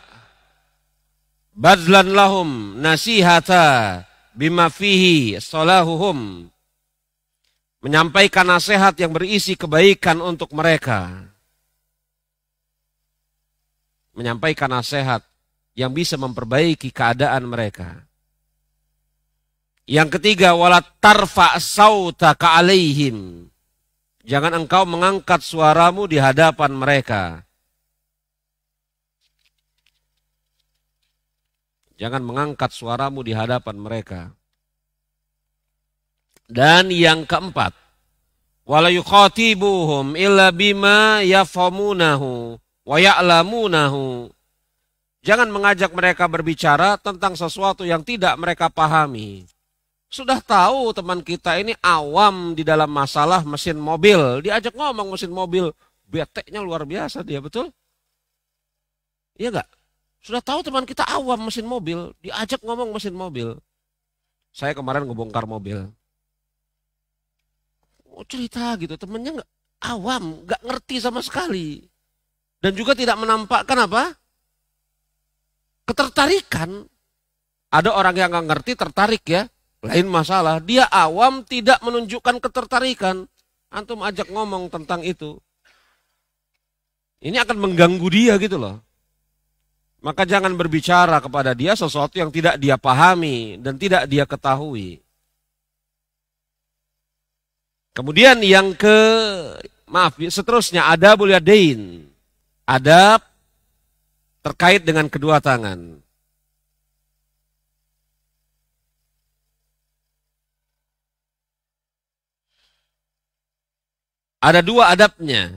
badlan lahum nasihata bima fihi salahuhum. Menyampaikan nasihat yang berisi kebaikan untuk mereka. Menyampaikan nasihat yang bisa memperbaiki keadaan mereka. Yang ketiga, wala tarfa sautaka alaihim. Jangan engkau mengangkat suaramu di hadapan mereka. Jangan mengangkat suaramu di hadapan mereka. Dan yang keempat, wala yukhatibuhum illa bima yafhamunahu wa ya'lamunahu. Jangan mengajak mereka berbicara tentang sesuatu yang tidak mereka pahami. Sudah tahu teman kita ini awam di dalam masalah mesin mobil, diajak ngomong mesin mobil, beteknya luar biasa dia, betul? Iya enggak? Sudah tahu teman kita awam mesin mobil, diajak ngomong mesin mobil. Saya kemarin ngebongkar mobil. Cerita gitu, temennya nggak awam, nggak ngerti sama sekali, dan juga tidak menampakkan apa ketertarikan. Ada orang yang nggak ngerti tertarik ya, lain masalah. Dia awam tidak menunjukkan ketertarikan. Antum ajak ngomong tentang itu, ini akan mengganggu dia gitu loh. Maka jangan berbicara kepada dia sesuatu yang tidak dia pahami dan tidak dia ketahui. Kemudian yang seterusnya adabul yadain. Adab terkait dengan kedua tangan. Ada 2 adabnya.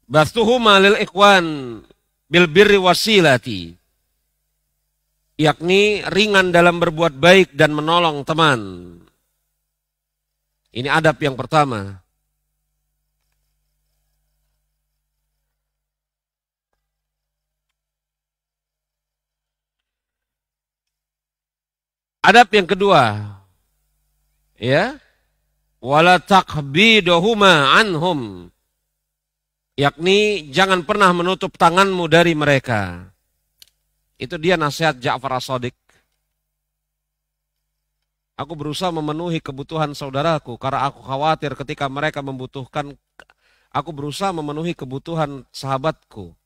Bastuhuma lil ikhwan bil birri wasilati. Yakni ringan dalam berbuat baik dan menolong teman. Ini adab yang pertama. Adab yang kedua, ya, wala taqbiduhuma anhum, yakni jangan pernah menutup tanganmu dari mereka. Itu dia nasihat Ja'far As-Shadiq. Aku berusaha memenuhi kebutuhan saudaraku karena aku khawatir ketika mereka membutuhkan. Aku berusaha memenuhi kebutuhan sahabatku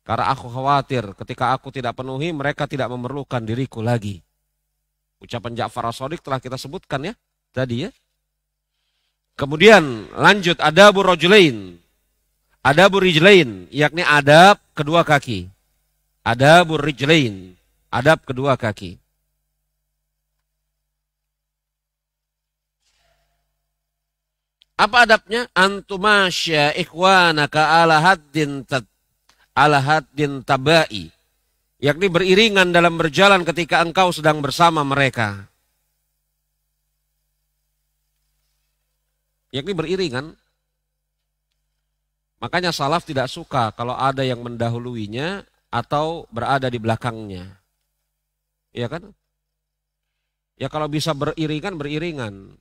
karena aku khawatir ketika aku tidak penuhi mereka tidak memerlukan diriku lagi. Ucapan Ja'far As-Shadiq telah kita sebutkan ya tadi ya. Kemudian lanjut adabur rajulain. Adabur rijlain, yakni adab kedua kaki. Adabur rijlain, adab kedua kaki. Apa adabnya? Antumasya ikhwanaka ala haddin tabai. Yakni beriringan dalam berjalan ketika engkau sedang bersama mereka. Yakni beriringan. Makanya salaf tidak suka kalau ada yang mendahuluinya atau berada di belakangnya. Iya kan? Ya kalau bisa beriringan, beriringan.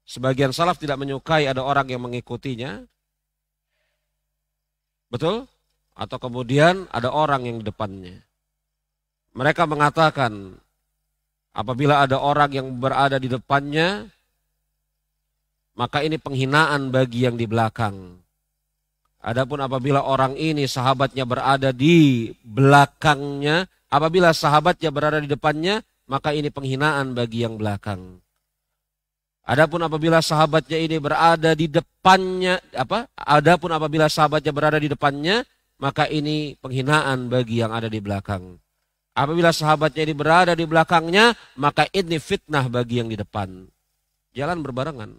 Sebagian salaf tidak menyukai ada orang yang mengikutinya. Betul? Atau kemudian ada orang yang di depannya. Mereka mengatakan apabila ada orang yang berada di depannya, maka ini penghinaan bagi yang di belakang. Adapun apabila orang ini sahabatnya berada di belakangnya, apabila sahabatnya berada di depannya, maka ini penghinaan bagi yang belakang. Adapun apabila sahabatnya ini berada di depannya, Adapun apabila sahabatnya berada di depannya, maka ini penghinaan bagi yang ada di belakang. Apabila sahabatnya ini berada di belakangnya, maka ini fitnah bagi yang di depan. Jalan berbarengan.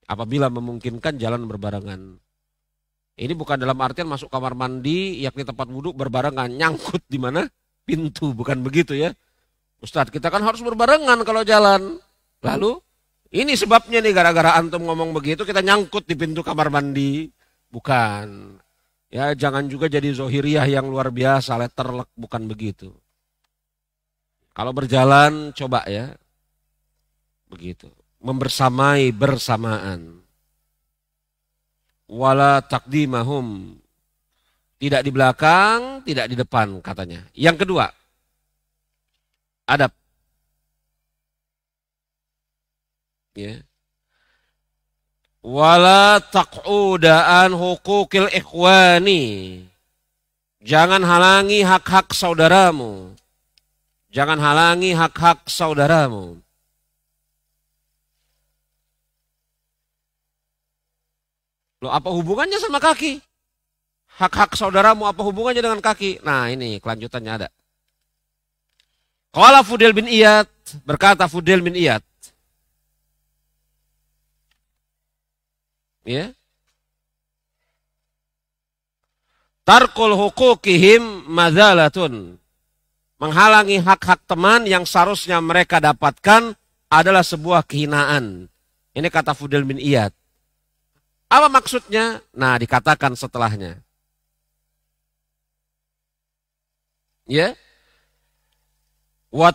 Apabila memungkinkan jalan berbarengan. Ini bukan dalam artian masuk kamar mandi, yakni tempat wudhu berbarengan, nyangkut di mana? Pintu, bukan begitu ya. Ustadz, kita kan harus berbarengan kalau jalan. Lalu, ini sebabnya nih gara-gara antum ngomong begitu, kita nyangkut di pintu kamar mandi. Bukan. Ya, jangan juga jadi zohiriyah yang luar biasa, letterlek, bukan begitu. Kalau berjalan, coba ya. Begitu. Membersamai bersamaan. Wala taqdimahum. Tidak di belakang, tidak di depan katanya. Yang kedua, adab. Ya. Wala taq'uda an huquqil ikhwani. Jangan halangi hak-hak saudaramu. Jangan halangi hak-hak saudaramu. Loh, apa hubungannya sama kaki? Hak-hak saudaramu apa hubungannya dengan kaki? Nah, ini kelanjutannya ada. Qala Fudail bin Iyad, berkata Fudail bin Iyad. Ya. Tarkul huquqihim madzalatun. Menghalangi hak-hak teman yang seharusnya mereka dapatkan adalah sebuah kehinaan. Ini kata Fudail bin Iyad. Apa maksudnya? Nah, dikatakan setelahnya. Ya. Wa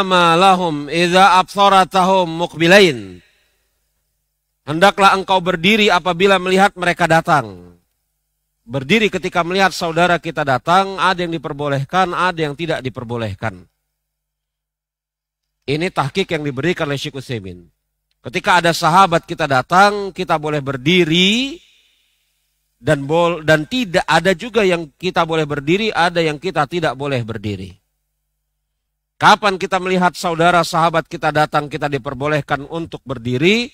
ma lahum idza absaratahum muqbilain. Hendaklah engkau berdiri apabila melihat mereka datang. Berdiri ketika melihat saudara kita datang, ada yang diperbolehkan, ada yang tidak diperbolehkan. Ini tahqiq yang diberikan oleh Syekh Utsaimin. Ketika ada sahabat kita datang, kita boleh berdiri, dan tidak ada juga yang kita boleh berdiri, ada yang kita tidak boleh berdiri. Kapan kita melihat saudara sahabat kita datang, kita diperbolehkan untuk berdiri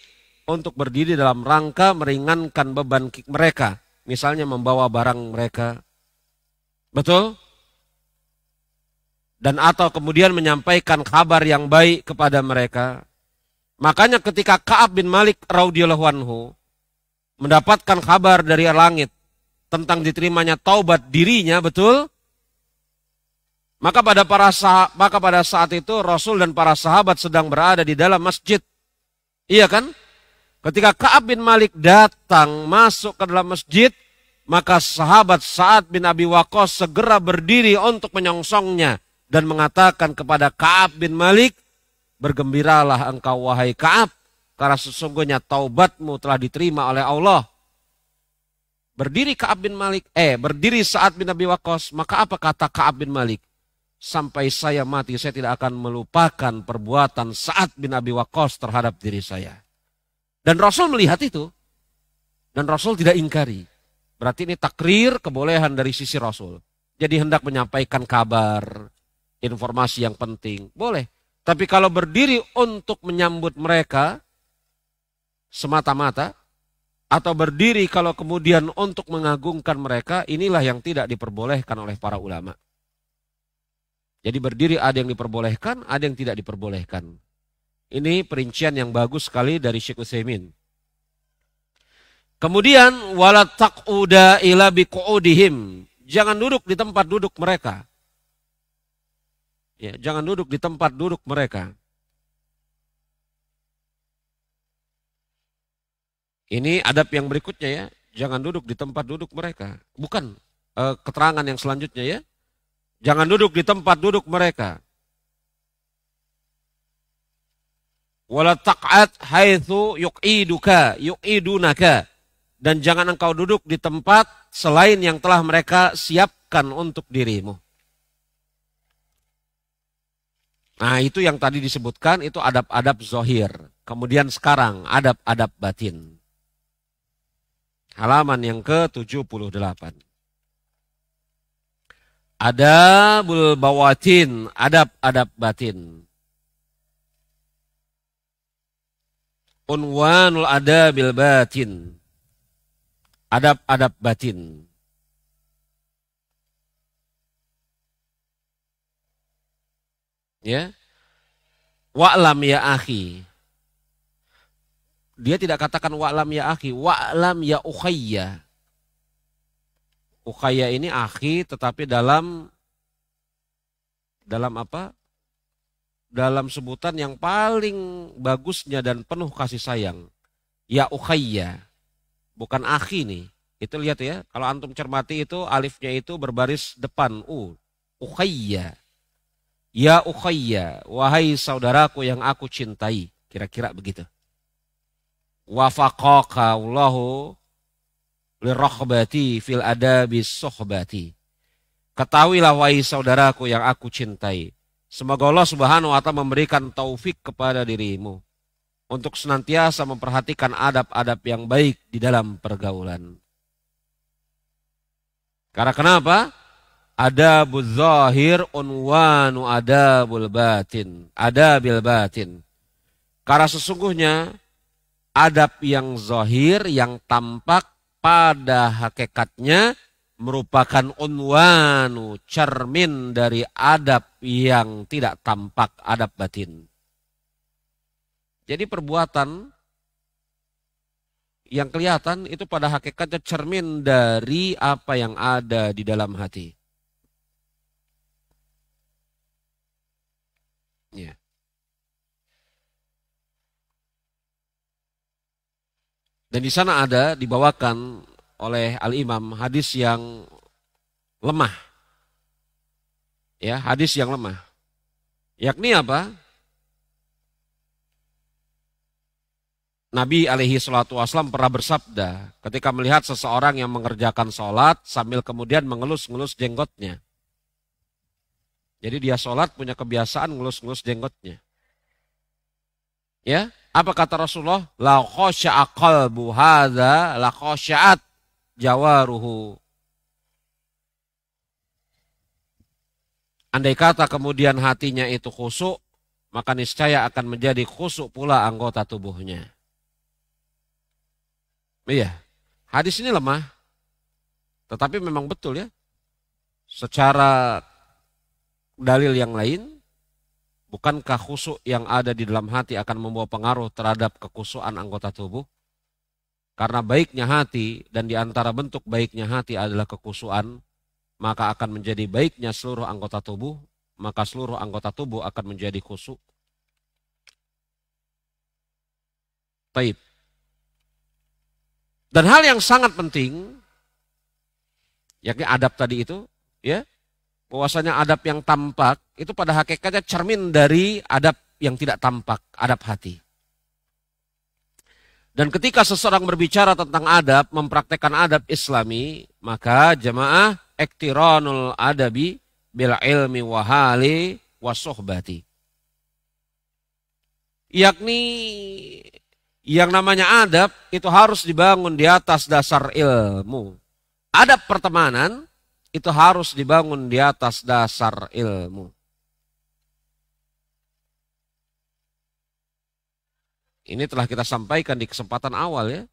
dalam rangka meringankan beban mereka. Misalnya membawa barang mereka. Betul? Dan atau kemudian menyampaikan kabar yang baik kepada mereka. Makanya ketika Ka'ab bin Malik radhiyallahu anhu mendapatkan kabar dari langit tentang diterimanya taubat dirinya, betul? Maka pada saat itu Rasul dan para sahabat sedang berada di dalam masjid. Iya kan? Ketika Ka'ab bin Malik datang masuk ke dalam masjid, maka sahabat Sa'ad bin Abi Waqqas segera berdiri untuk menyongsongnya. dan mengatakan kepada Ka'ab bin Malik, bergembiralah engkau wahai Ka'ab, karena sesungguhnya taubatmu telah diterima oleh Allah. Berdiri Sa'ad bin Abi Waqqas, maka apa kata Ka'ab bin Malik? Sampai saya mati, saya tidak akan melupakan perbuatan Sa'ad bin Abi Waqqas terhadap diri saya. Dan Rasul melihat itu. Dan Rasul tidak ingkari. Berarti ini takrir kebolehan dari sisi Rasul. Jadi hendak menyampaikan kabar, informasi yang penting, boleh. Tapi kalau berdiri untuk menyambut mereka semata-mata, atau berdiri kalau kemudian untuk mengagungkan mereka, inilah yang tidak diperbolehkan oleh para ulama. Jadi berdiri ada yang diperbolehkan, ada yang tidak diperbolehkan. Ini perincian yang bagus sekali dari Syekh Utsaimin. Kemudian wala taquda ila biqudihim. Jangan duduk di tempat duduk mereka. Ya, jangan duduk di tempat duduk mereka. Ini adab yang berikutnya ya. Jangan duduk di tempat duduk mereka. Bukan keterangan yang selanjutnya ya. Jangan duduk di tempat duduk mereka. Wala taq'ad haitsu yuqidunaka. Dan jangan engkau duduk di tempat selain yang telah mereka siapkan untuk dirimu. Nah, itu yang tadi disebutkan itu adab-adab zahir. Kemudian sekarang adab-adab batin. Halaman yang ke-78. Adabul bawatin, adab-adab batin. Unwanul adabil batin. Adab-adab batin. Ya. Wa'lam ya akhi. Dia tidak katakan wa'lam ya akhi, wa'lam ya ukhayya. Ukhayya ini akhi tetapi dalam apa? Dalam sebutan yang paling bagusnya dan penuh kasih sayang. Ya ukhayya. Bukan akhi nih. Itu lihat ya, kalau antum cermati itu alifnya itu berbaris depan u. Ukhayya. Ya ukhayya, wahai saudaraku yang aku cintai. Kira-kira begitu. Wafaqaka Allahu liraghbati fil adabis suhbati. Ketahuilah wahai saudaraku yang aku cintai. Semoga Allah Subhanahu wa ta'ala memberikan taufik kepada dirimu untuk senantiasa memperhatikan adab-adab yang baik di dalam pergaulan. Karena kenapa? Adabul zahir unwanu adabul batin. Adabil batin. Karena sesungguhnya adab yang zahir, yang tampak pada hakikatnya merupakan unwanu, cermin dari adab yang tidak tampak, adab batin. Jadi perbuatan yang kelihatan itu pada hakikatnya cermin dari apa yang ada di dalam hati. Ya. Dan di sana ada dibawakan oleh Al-Imam hadis yang lemah. Ya, hadis yang lemah. Yakni apa? Nabi alaihi salatu wasallam pernah bersabda ketika melihat seseorang yang mengerjakan sholat sambil kemudian mengelus-ngelus jenggotnya. Jadi dia sholat punya kebiasaan ngelus-ngelus jenggotnya. Ya, apa kata Rasulullah? La khasya'a qalbu hadza la khasya'at jawaruhu. Andai kata kemudian hatinya itu khusyuk, maka niscaya akan menjadi khusyuk pula anggota tubuhnya. Iya, hadis ini lemah, tetapi memang betul ya. Secara dalil yang lain, bukankah khusyuk yang ada di dalam hati akan membawa pengaruh terhadap kekhusyukan anggota tubuh? Karena baiknya hati dan di antara bentuk baiknya hati adalah kekhusyukan, maka akan menjadi baiknya seluruh anggota tubuh, maka seluruh anggota tubuh akan menjadi khusyuk. Taib. Dan hal yang sangat penting, yakni adab tadi itu, ya, bahwasanya adab yang tampak itu pada hakikatnya cermin dari adab yang tidak tampak, adab hati. Dan ketika seseorang berbicara tentang adab, mempraktekkan adab Islami, maka jamaah iktiranul adabi bil ilmi wa hali wa suhbati. Yakni yang namanya adab itu harus dibangun di atas dasar ilmu. Adab pertemanan itu harus dibangun di atas dasar ilmu. Ini telah kita sampaikan di kesempatan awal ya.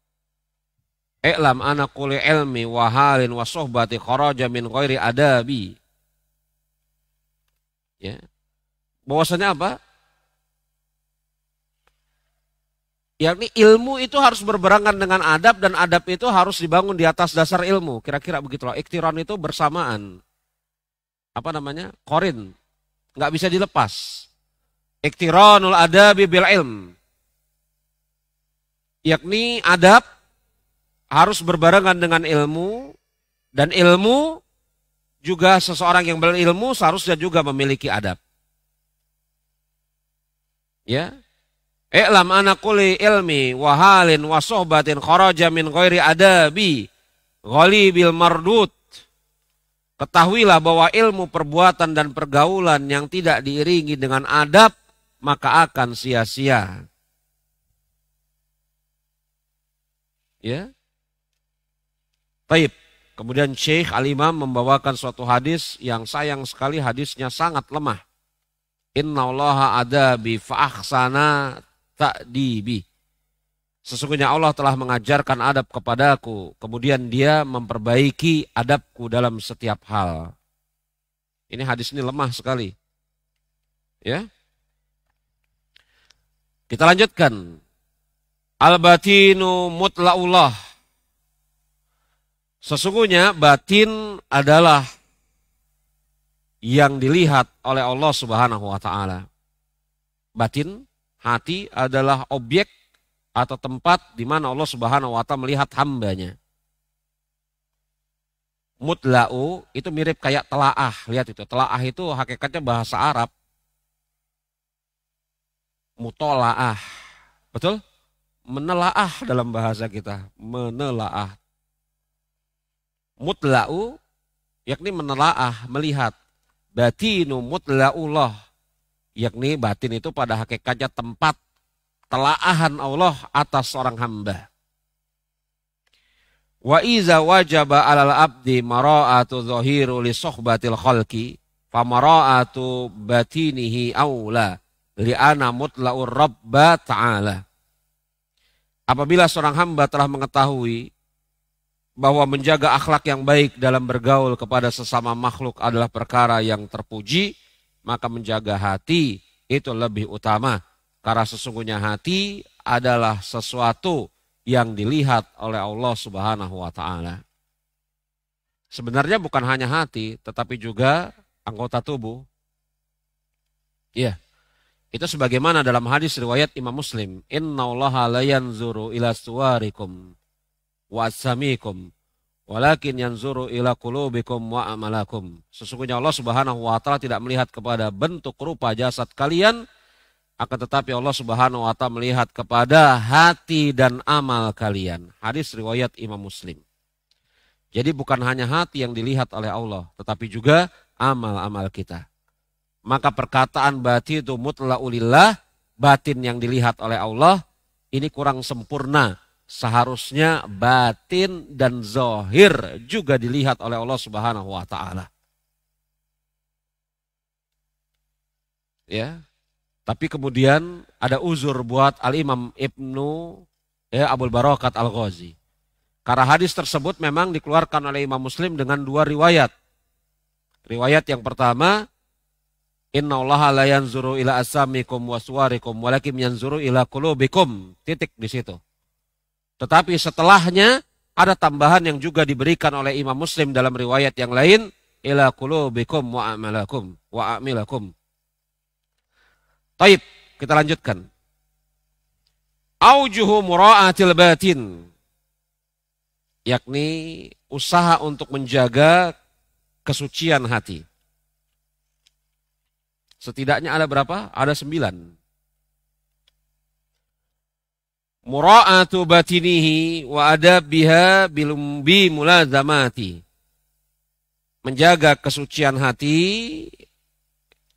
I'lam ana kulli ilmi wa halin wa suhbati kharaja min ghairi adabi. Ya. Bahwasanya apa? Yakni ilmu itu harus berbarengan dengan adab dan adab itu harus dibangun di atas dasar ilmu. Kira-kira begitulah. Iktiran itu bersamaan. Apa namanya? Qorin. Nggak bisa dilepas. Iktiranul adabi bil ilm. Yakni adab harus berbarengan dengan ilmu, dan ilmu juga seseorang yang berilmu seharusnya juga memiliki adab. Ya. I'lam ana kulli ilmi wa halin wa suhbatin kharaja min ghairi adabi ghalibil mardud. Ketahuilah bahwa ilmu, perbuatan dan pergaulan yang tidak diiringi dengan adab maka akan sia-sia. Ya. Baik. Kemudian Syekh Al-Imam membawakan suatu hadis yang sayang sekali hadisnya sangat lemah. Innallaha adabi fa ahsana ta'dibi. Sesungguhnya Allah telah mengajarkan adab kepadaku, kemudian dia memperbaiki adabku dalam setiap hal. Ini hadis ini lemah sekali. Ya. Kita lanjutkan. Al-batinu mutla'ullah. Sesungguhnya batin adalah yang dilihat oleh Allah Subhanahu wa ta'ala. Batin, hati adalah objek atau tempat di mana Allah Subhanahu wa ta'ala melihat hambanya. Mutla'u itu mirip kayak telaah. Lihat itu, telaah itu hakikatnya bahasa Arab. Mutola'ah. Betul? Menelaah dalam bahasa kita. Menelaah. Mutla'u yakni menelaah, melihat. Batinu mutla'ullah. Yakni batin itu pada hakikatnya tempat telaahan Allah atas seorang hamba. Wa iza wajaba alal abdi mara'atu zahiru li sohbatil khalqi fa mara'atu batinihi awla li'ana mutla'ur rabba ta'ala. Apabila seorang hamba telah mengetahui bahwa menjaga akhlak yang baik dalam bergaul kepada sesama makhluk adalah perkara yang terpuji, maka menjaga hati itu lebih utama. Karena sesungguhnya hati adalah sesuatu yang dilihat oleh Allah Subhanahu wa ta'ala. Sebenarnya bukan hanya hati, tetapi juga anggota tubuh. Iya. Itu sebagaimana dalam hadis riwayat Imam Muslim. Innallaha la yanzuru ila suwarikum wa asamikum walakin yanzuru ila qulubikum wa amalakum. Sesungguhnya Allah Subhanahu wa ta'ala tidak melihat kepada bentuk rupa jasad kalian, akan tetapi Allah Subhanahu wa ta'ala melihat kepada hati dan amal kalian. Hadis riwayat Imam Muslim. Jadi bukan hanya hati yang dilihat oleh Allah, tetapi juga amal-amal kita. Maka perkataan batin itu mutla'ulillah, batin yang dilihat oleh Allah, ini kurang sempurna. Seharusnya batin dan zahir juga dilihat oleh Allah Subhanahu wa ta'ala. Ya. Tapi kemudian ada uzur buat Al-Imam Ibnu Abul Barakat Al-Ghazi. Karena hadis tersebut memang dikeluarkan oleh Imam Muslim dengan dua riwayat. Riwayat yang pertama, Innallaha la yanzuru ila asamikum wa suwarikum walakin yanzuru ila qulubikum. Titik di situ. Tetapi setelahnya ada tambahan yang juga diberikan oleh Imam Muslim dalam riwayat yang lain, ila qulubikum wa a'malakum wa a'milakum. Taib, kita lanjutkan. Aujuhu mura'atil batin. Yakni usaha untuk menjaga kesucian hati. Setidaknya ada berapa? Ada 9. Mura'atu batinihi wa adab biha bi mulazamati. Menjaga kesucian hati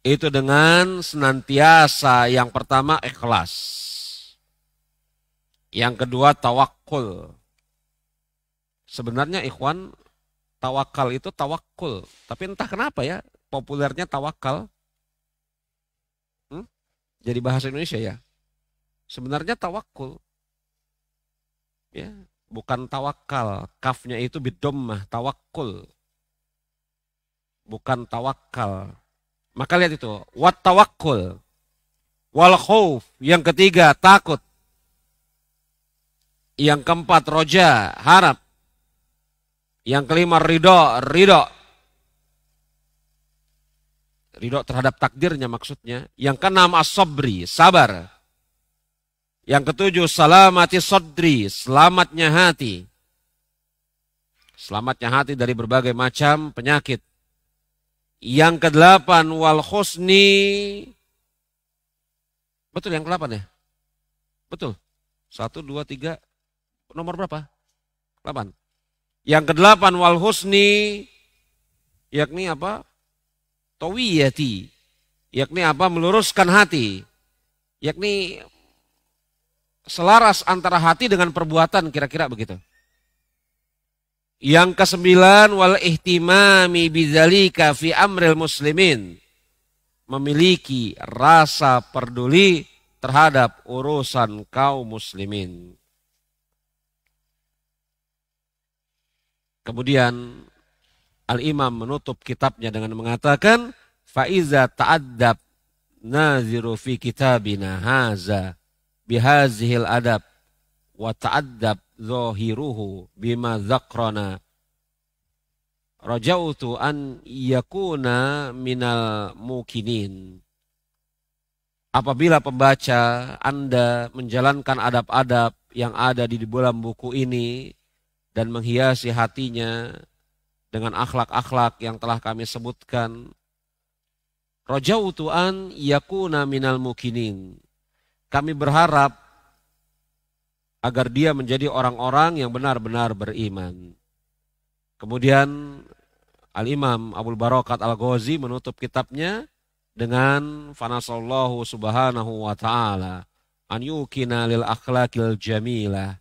itu dengan senantiasa yang pertama ikhlas. Yang kedua tawakul. Sebenarnya ikhwan, tawakal itu tawakul. Tapi entah kenapa ya populernya tawakal. Jadi bahasa Indonesia ya. Sebenarnya tawakul. Ya, bukan tawakal. Kafnya itu bidommah, tawakul. Bukan tawakal. Maka lihat itu, wat tawakul. Wal khauf, yang ketiga takut. Yang keempat roja, harap. Yang kelima ridho, ridho. Ridho terhadap takdirnya maksudnya. Yang keenam as-sabri, sabar. Yang ketujuh salamati sodri, selamatnya hati. Selamatnya hati dari berbagai macam penyakit. Yang kedelapan wal khusni. Betul yang kedelapan ya? Betul. 1, 2, 3. Nomor berapa? 8. Yang kedelapan wal husni. Yakni apa? Tawiyati. Yakni apa? Meluruskan hati. Yakni selaras antara hati dengan perbuatan, kira-kira begitu. Yang kesembilan wal ihtimami bidzalika fi amril muslimin. Memiliki rasa peduli terhadap urusan kaum muslimin. Kemudian Al-Imam menutup kitabnya dengan mengatakan faiza ta'addab naziru fi kitabina haza bihazihil adab wa ta'addab zahiruhu bima zakrana rajautu an yakuna minal mukinin. Apabila pembaca Anda menjalankan adab-adab yang ada di dalam buku ini dan menghiasi hatinya dengan akhlak-akhlak yang telah kami sebutkan, rajautu an yakuna minal mukinin. Kami berharap agar dia menjadi orang-orang yang benar-benar beriman. Kemudian Al-Imam Abul Barakat Al-Ghazi menutup kitabnya dengan fanasallahu subhanahu wa ta'ala an yukina lil akhlaqil jamilah.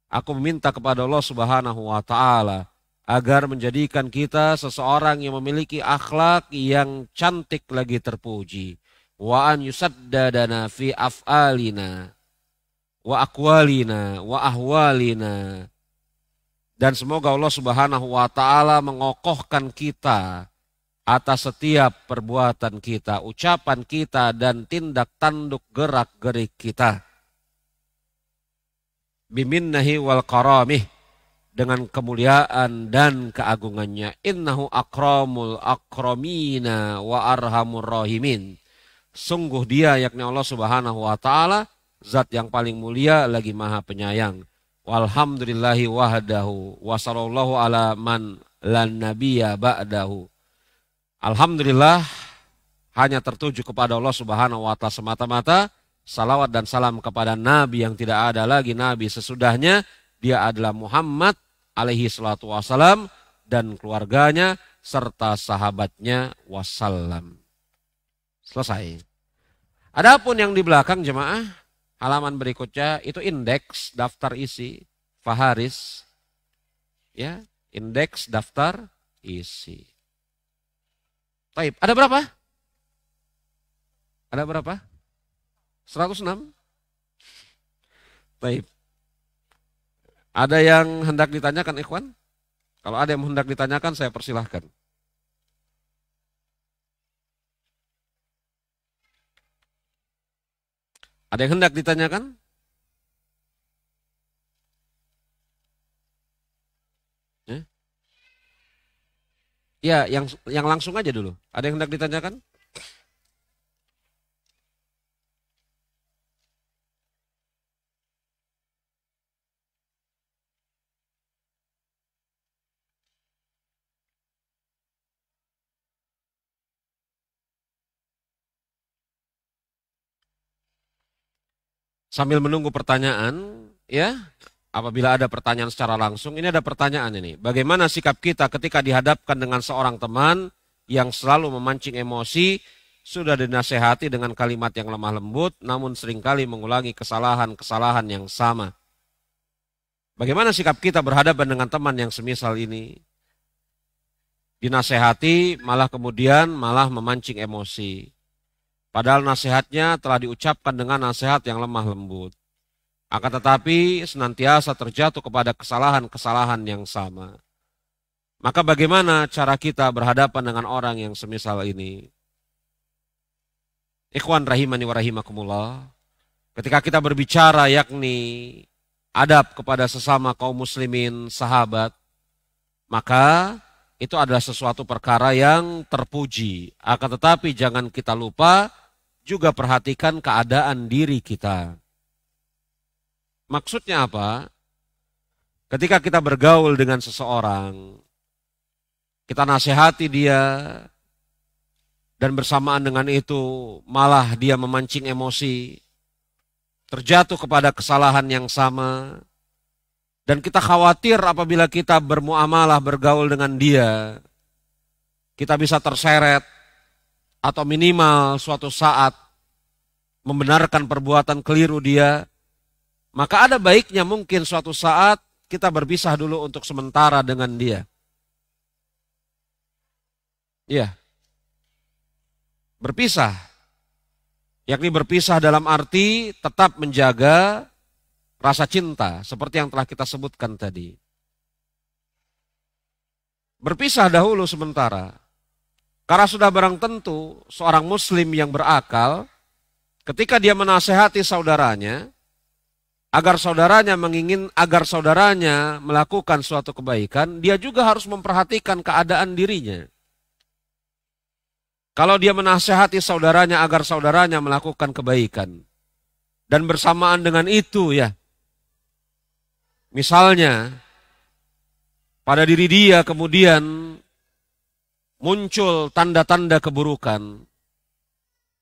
Aku meminta kepada Allah subhanahu wa ta'ala agar menjadikan kita seseorang yang memiliki akhlak yang cantik lagi terpuji. Wa an yusaddadana fi af'alina wa aqwalina wa ahwalina. Dan semoga Allah subhanahu wa ta'ala mengokohkan kita atas setiap perbuatan kita, ucapan kita, dan tindak tanduk gerak gerik kita. Biminnahi wal karamih, dengan kemuliaan dan keagungannya. Innahu akramul akramina wa arhamur rahimin. Sungguh dia yakni Allah subhanahu wa ta'ala zat yang paling mulia lagi maha penyayang. Walhamdulillahi wahdahu wa sallallahu ala man lan nabiyya ba'dahu. Alhamdulillah hanya tertuju kepada Allah subhanahu wa ta'ala semata-mata. Salawat dan salam kepada Nabi yang tidak ada lagi Nabi sesudahnya. Dia adalah Muhammad alaihi salatu wassalam dan keluarganya serta sahabatnya wassalam. Selesai. Adapun yang di belakang jemaah, halaman berikutnya itu indeks daftar isi, faharis. Ya, indeks daftar isi. Baik, ada berapa? Ada berapa? 106? Baik. Ada yang hendak ditanyakan, ikhwan? Kalau ada yang hendak ditanyakan, saya persilahkan. Ada yang hendak ditanyakan? Ya, yang langsung aja dulu. Ada yang hendak ditanyakan? Sambil menunggu pertanyaan, ya, apabila ada pertanyaan secara langsung, ini ada pertanyaan ini. Bagaimana sikap kita ketika dihadapkan dengan seorang teman yang selalu memancing emosi, sudah dinasehati dengan kalimat yang lemah lembut, namun seringkali mengulangi kesalahan-kesalahan yang sama. Bagaimana sikap kita berhadapan dengan teman yang semisal ini? Dinasehati, malah memancing emosi. Padahal nasihatnya telah diucapkan dengan nasihat yang lemah lembut. Akan tetapi senantiasa terjatuh kepada kesalahan-kesalahan yang sama. Maka bagaimana cara kita berhadapan dengan orang yang semisal ini? Ikhwan rahimani wa rahimakumullah. Ketika kita berbicara yakni adab kepada sesama kaum muslimin, sahabat, maka itu adalah sesuatu perkara yang terpuji. Akan tetapi jangan kita lupa juga perhatikan keadaan diri kita. Maksudnya apa? Ketika kita bergaul dengan seseorang, kita nasihati dia, dan bersamaan dengan itu malah dia memancing emosi, terjatuh kepada kesalahan yang sama, dan kita khawatir apabila kita bermuamalah, bergaul dengan dia, kita bisa terseret, atau minimal suatu saat membenarkan perbuatan keliru dia, maka ada baiknya mungkin suatu saat kita berpisah dulu untuk sementara dengan dia. Iya. Berpisah. Yakni berpisah dalam arti tetap menjaga rasa cinta seperti yang telah kita sebutkan tadi. Berpisah dahulu sementara. Karena sudah barang tentu seorang muslim yang berakal ketika dia menasehati saudaranya agar saudaranya melakukan suatu kebaikan, dia juga harus memperhatikan keadaan dirinya. Kalau dia menasehati saudaranya agar saudaranya melakukan kebaikan dan bersamaan dengan itu ya, misalnya pada diri dia kemudian muncul tanda-tanda keburukan.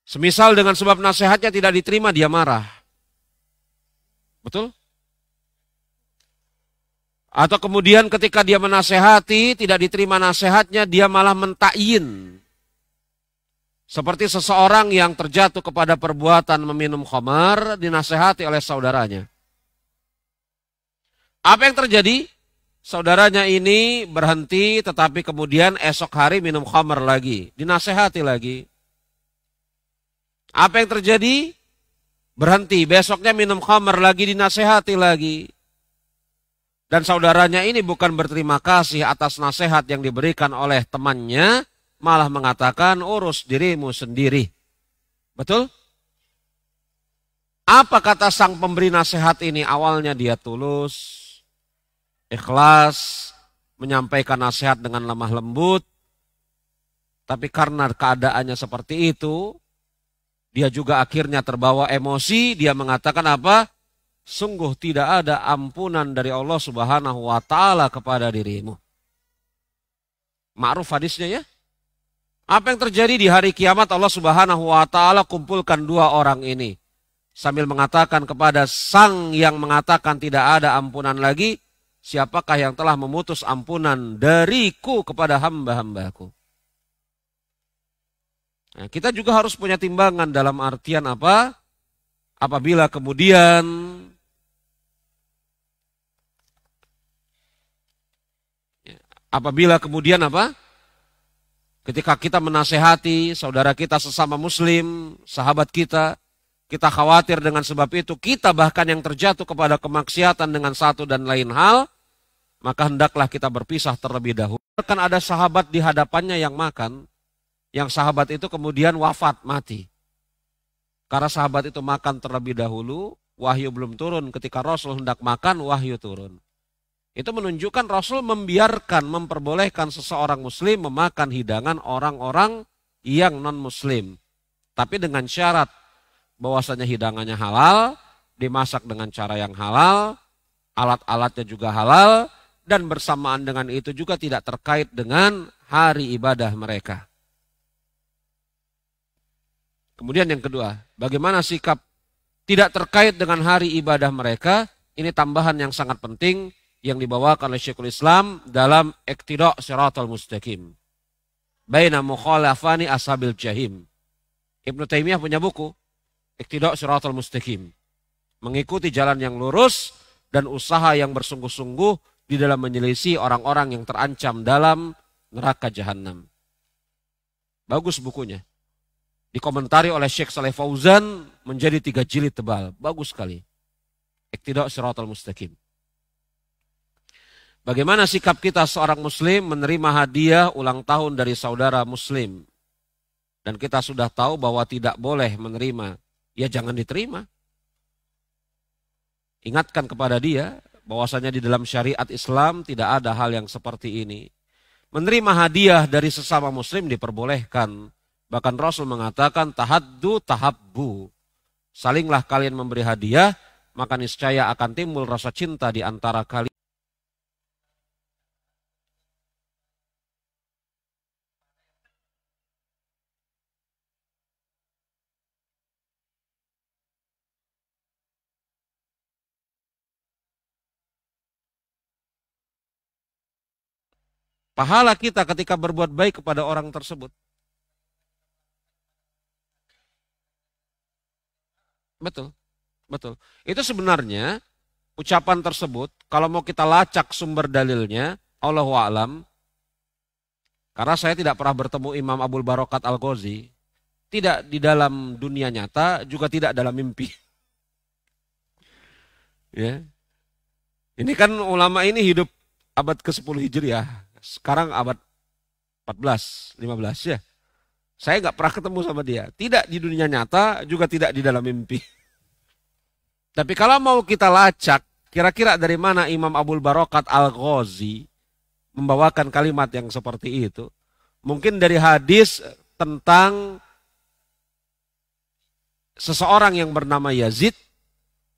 Semisal dengan sebab nasihatnya tidak diterima, dia marah. Betul? Atau kemudian ketika dia menasehati, tidak diterima nasihatnya, dia malah mentakyin. Seperti seseorang yang terjatuh kepada perbuatan meminum khamar, dinasehati oleh saudaranya. Apa yang terjadi? Saudaranya ini berhenti tetapi kemudian esok hari minum khamar lagi. Dinasehati lagi. Apa yang terjadi? Berhenti. Besoknya minum khamar lagi, dinasehati lagi. Dan saudaranya ini bukan berterima kasih atas nasihat yang diberikan oleh temannya. Malah mengatakan urus dirimu sendiri. Betul? Apa kata sang pemberi nasihat ini? Awalnya dia tulus, ikhlas, menyampaikan nasihat dengan lemah lembut. Tapi karena keadaannya seperti itu, dia juga akhirnya terbawa emosi. Dia mengatakan apa? Sungguh tidak ada ampunan dari Allah Subhanahu wa Ta'ala kepada dirimu. Ma'ruf hadisnya ya. Apa yang terjadi di hari kiamat? Allah Subhanahu wa Ta'ala kumpulkan dua orang ini. Sambil mengatakan kepada sang yang mengatakan tidak ada ampunan lagi, siapakah yang telah memutus ampunan dariku kepada hamba-hambaku? Nah, kita juga harus punya timbangan dalam artian apa? Apabila kemudian apa? Ketika kita menasehati saudara kita sesama muslim, sahabat kita khawatir dengan sebab itu, kita bahkan yang terjatuh kepada kemaksiatan dengan satu dan lain hal, maka hendaklah kita berpisah terlebih dahulu. Kan ada sahabat di hadapannya yang makan, yang sahabat itu kemudian wafat, mati. Karena sahabat itu makan terlebih dahulu, wahyu belum turun. Ketika Rasul hendak makan, wahyu turun. Itu menunjukkan Rasul memperbolehkan seseorang muslim memakan hidangan orang-orang yang non-muslim. Tapi dengan syarat bahwasanya hidangannya halal, dimasak dengan cara yang halal, alat-alatnya juga halal, dan bersamaan dengan itu juga tidak terkait dengan hari ibadah mereka. Kemudian yang kedua, bagaimana sikap tidak terkait dengan hari ibadah mereka. Ini tambahan yang sangat penting yang dibawakan oleh Syekhul Islam dalam Iqtida' Shiratal Mustaqim baina mukhalafani ashabil jahim. Ibnu Taimiyah punya buku Iqtida' Shiratal Mustaqim, mengikuti jalan yang lurus dan usaha yang bersungguh-sungguh di dalam menyelisih orang-orang yang terancam dalam neraka jahanam. Bagus bukunya. Dikomentari oleh Syekh Saleh Fauzan menjadi 3 jilid tebal. Bagus sekali. Iqtida' Shiratal Mustaqim. Bagaimana sikap kita seorang muslim menerima hadiah ulang tahun dari saudara muslim. Dan kita sudah tahu bahwa tidak boleh menerima. Ya jangan diterima. Ingatkan kepada dia bahwasanya di dalam syariat Islam tidak ada hal yang seperti ini. Menerima hadiah dari sesama muslim diperbolehkan. Bahkan Rasul mengatakan tahaddu tahabbu. Salinglah kalian memberi hadiah, maka niscaya akan timbul rasa cinta di antara kalian. Pahala kita ketika berbuat baik kepada orang tersebut. Betul, betul. Itu sebenarnya ucapan tersebut, kalau mau kita lacak sumber dalilnya, Allahu a'lam, karena saya tidak pernah bertemu Imam Abul Barokat Al-Ghazi, tidak di dalam dunia nyata, juga tidak dalam mimpi. Ya. Ini kan ulama ini hidup abad ke-10 Hijriah, sekarang abad 14, 15 ya. Saya nggak pernah ketemu sama dia. Tidak di dunia nyata, juga tidak di dalam mimpi. Tapi kalau mau kita lacak, kira-kira dari mana Imam Abul Barokat Al-Ghazi membawakan kalimat yang seperti itu? Mungkin dari hadis tentang seseorang yang bernama Yazid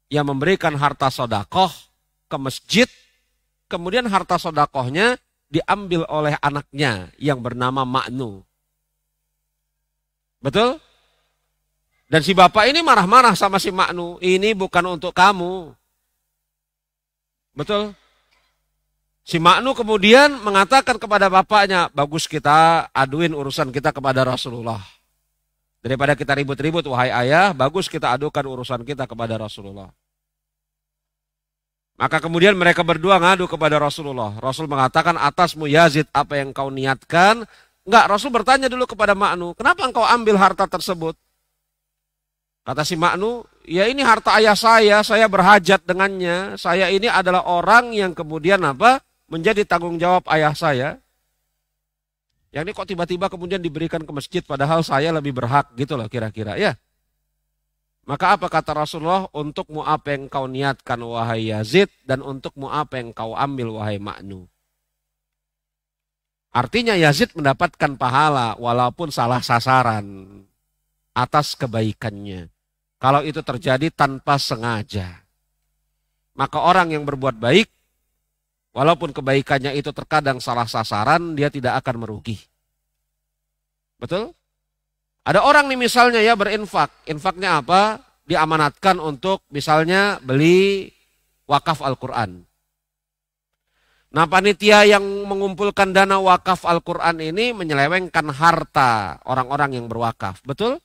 yang memberikan harta sodakoh ke masjid, kemudian harta sodakohnya diambil oleh anaknya yang bernama Ma'nu. Betul? Dan si bapak ini marah-marah sama si Ma'nu. Ini bukan untuk kamu. Betul? Si Ma'nu kemudian mengatakan kepada bapaknya, bagus kita aduin urusan kita kepada Rasulullah. Daripada kita ribut-ribut, wahai ayah, bagus kita adukan urusan kita kepada Rasulullah. Maka kemudian mereka berdua ngadu kepada Rasulullah. Rasul mengatakan, atasmu Yazid apa yang kau niatkan. Enggak, Rasul bertanya dulu kepada Ma'nu, kenapa engkau ambil harta tersebut? Kata si Ma'nu, ya ini harta ayah saya berhajat dengannya. Saya ini adalah orang yang kemudian apa? Menjadi tanggung jawab ayah saya. Yang ini kok tiba-tiba kemudian diberikan ke masjid padahal saya lebih berhak gitu loh kira-kira ya. Maka apa kata Rasulullah? Untukmu apa yang kau niatkan wahai Yazid dan untukmu apa yang kau ambil wahai Ma'nu. Artinya Yazid mendapatkan pahala walaupun salah sasaran atas kebaikannya. Kalau itu terjadi tanpa sengaja. Maka orang yang berbuat baik, walaupun kebaikannya itu terkadang salah sasaran, dia tidak akan merugi. Betul? Ada orang nih misalnya ya berinfak. Infaknya apa? Diamanatkan untuk misalnya beli wakaf Al-Quran. Nah panitia yang mengumpulkan dana wakaf Al-Quran ini menyelewengkan harta orang-orang yang berwakaf. Betul?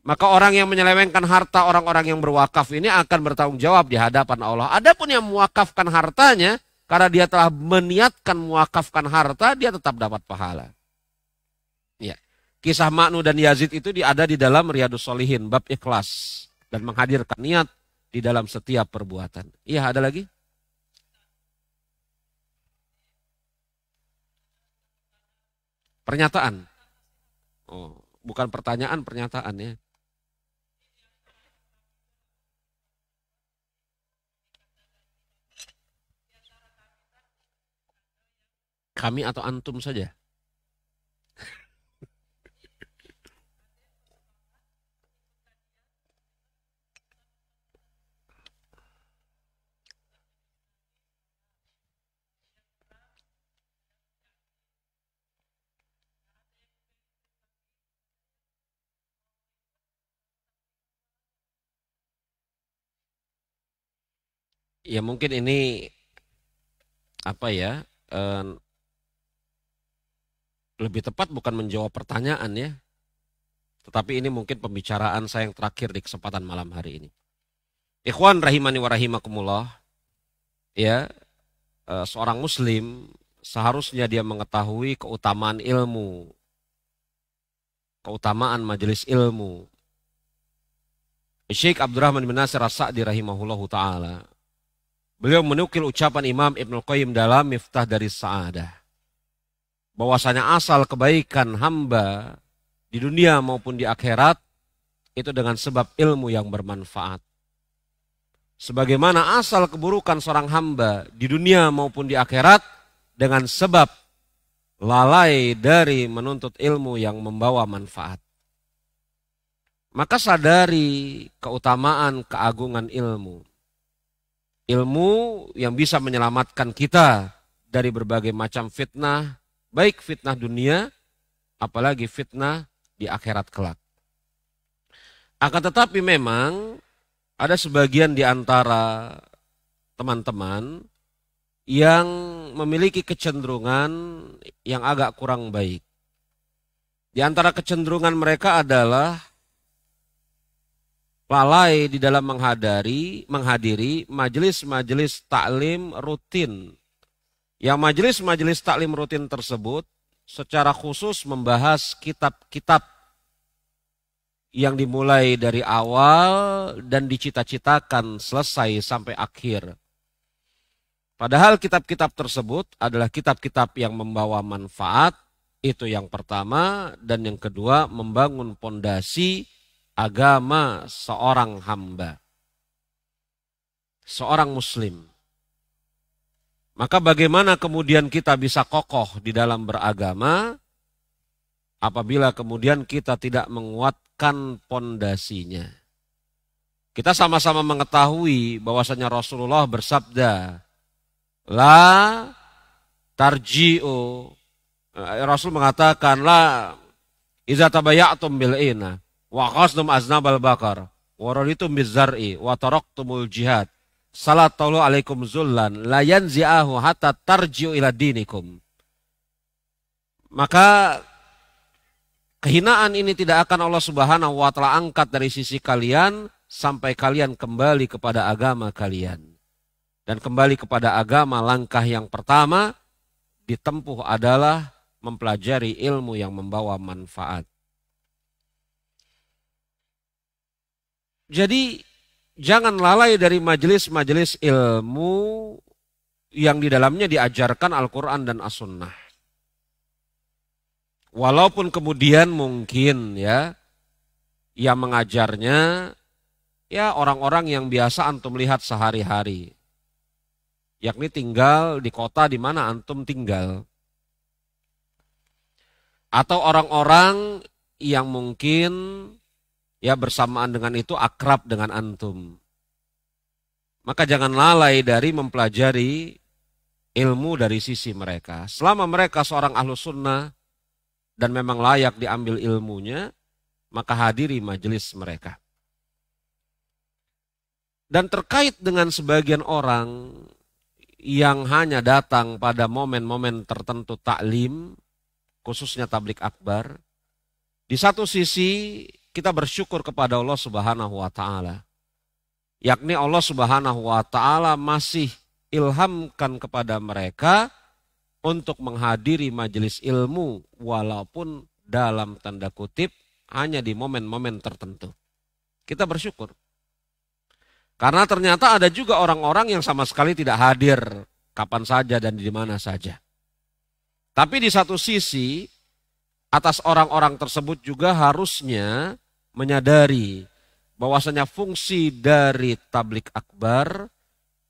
Maka orang yang menyelewengkan harta orang-orang yang berwakaf ini akan bertanggung jawab di hadapan Allah. Adapun yang mewakafkan hartanya, karena dia telah meniatkan mewakafkan harta, dia tetap dapat pahala. Ya. Kisah Ma'nu dan Yazid itu ada di dalam Riyadhus Shalihin, bab ikhlas. Dan menghadirkan niat di dalam setiap perbuatan. Iya, ada lagi? Pernyataan. Oh, bukan pertanyaan, pernyataan ya. Kami atau antum saja. Ya mungkin ini apa ya, lebih tepat bukan menjawab pertanyaan ya, tetapi ini mungkin pembicaraan saya yang terakhir di kesempatan malam hari ini. Ikhwan rahimani wa rahimakumullah, ya, seorang muslim seharusnya dia mengetahui keutamaan ilmu, keutamaan majelis ilmu. Syekh Abdurrahman bin Nasir As-Sa'di rahimahullahu ta'ala, beliau menukil ucapan Imam Ibnul Qayyim dalam Miftah dari Sa'adah, bahwasanya asal kebaikan hamba di dunia maupun di akhirat itu dengan sebab ilmu yang bermanfaat. Sebagaimana asal keburukan seorang hamba di dunia maupun di akhirat dengan sebab lalai dari menuntut ilmu yang membawa manfaat. Maka sadari keutamaan keagungan ilmu. Ilmu yang bisa menyelamatkan kita dari berbagai macam fitnah, baik fitnah dunia, apalagi fitnah di akhirat kelak. Akan tetapi memang ada sebagian di antara teman-teman yang memiliki kecenderungan yang agak kurang baik. Di antara kecenderungan mereka adalah lalai di dalam menghadiri majelis-majelis taklim rutin. Yang majelis-majelis taklim rutin tersebut secara khusus membahas kitab-kitab yang dimulai dari awal dan dicita-citakan selesai sampai akhir. Padahal kitab-kitab tersebut adalah kitab-kitab yang membawa manfaat, itu yang pertama, dan yang kedua membangun pondasi agama seorang hamba, seorang muslim. Maka bagaimana kemudian kita bisa kokoh di dalam beragama apabila kemudian kita tidak menguatkan pondasinya? Kita sama-sama mengetahui bahwasanya Rasulullah bersabda, la tarji'u. Rasul mengatakan, la iza tabaya'tum bil'ina wa qasdum aznabal bakar wa raditum bizzar'i wa taraktumul jihad salatullahu alaikum zullan la yanzi'ahu hatta tarji'u ila dinikum. Maka kehinaan ini tidak akan Allah Subhanahu wa taala angkat dari sisi kalian sampai kalian kembali kepada agama kalian. Dan kembali kepada agama, langkah yang pertama ditempuh adalah mempelajari ilmu yang membawa manfaat. Jadi jangan lalai dari majelis-majelis ilmu yang di dalamnya diajarkan Al-Quran dan As-Sunnah. Walaupun kemudian mungkin ya yang mengajarnya ya orang-orang yang biasa antum lihat sehari-hari, yakni tinggal di kota di mana antum tinggal, atau orang-orang yang mungkin ya bersamaan dengan itu akrab dengan antum. Maka jangan lalai dari mempelajari ilmu dari sisi mereka. Selama mereka seorang ahlu sunnah dan memang layak diambil ilmunya, maka hadiri majelis mereka. Dan terkait dengan sebagian orang yang hanya datang pada momen-momen tertentu taklim, khususnya tablik akbar, di satu sisi kita bersyukur kepada Allah Subhanahu wa taala. Yakni Allah Subhanahu wa taala masih ilhamkan kepada mereka untuk menghadiri majelis ilmu walaupun dalam tanda kutip hanya di momen-momen tertentu. Kita bersyukur. Karena ternyata ada juga orang-orang yang sama sekali tidak hadir kapan saja dan di mana saja. Tapi di satu sisi atas orang-orang tersebut juga harusnya menyadari bahwasanya fungsi dari tablik akbar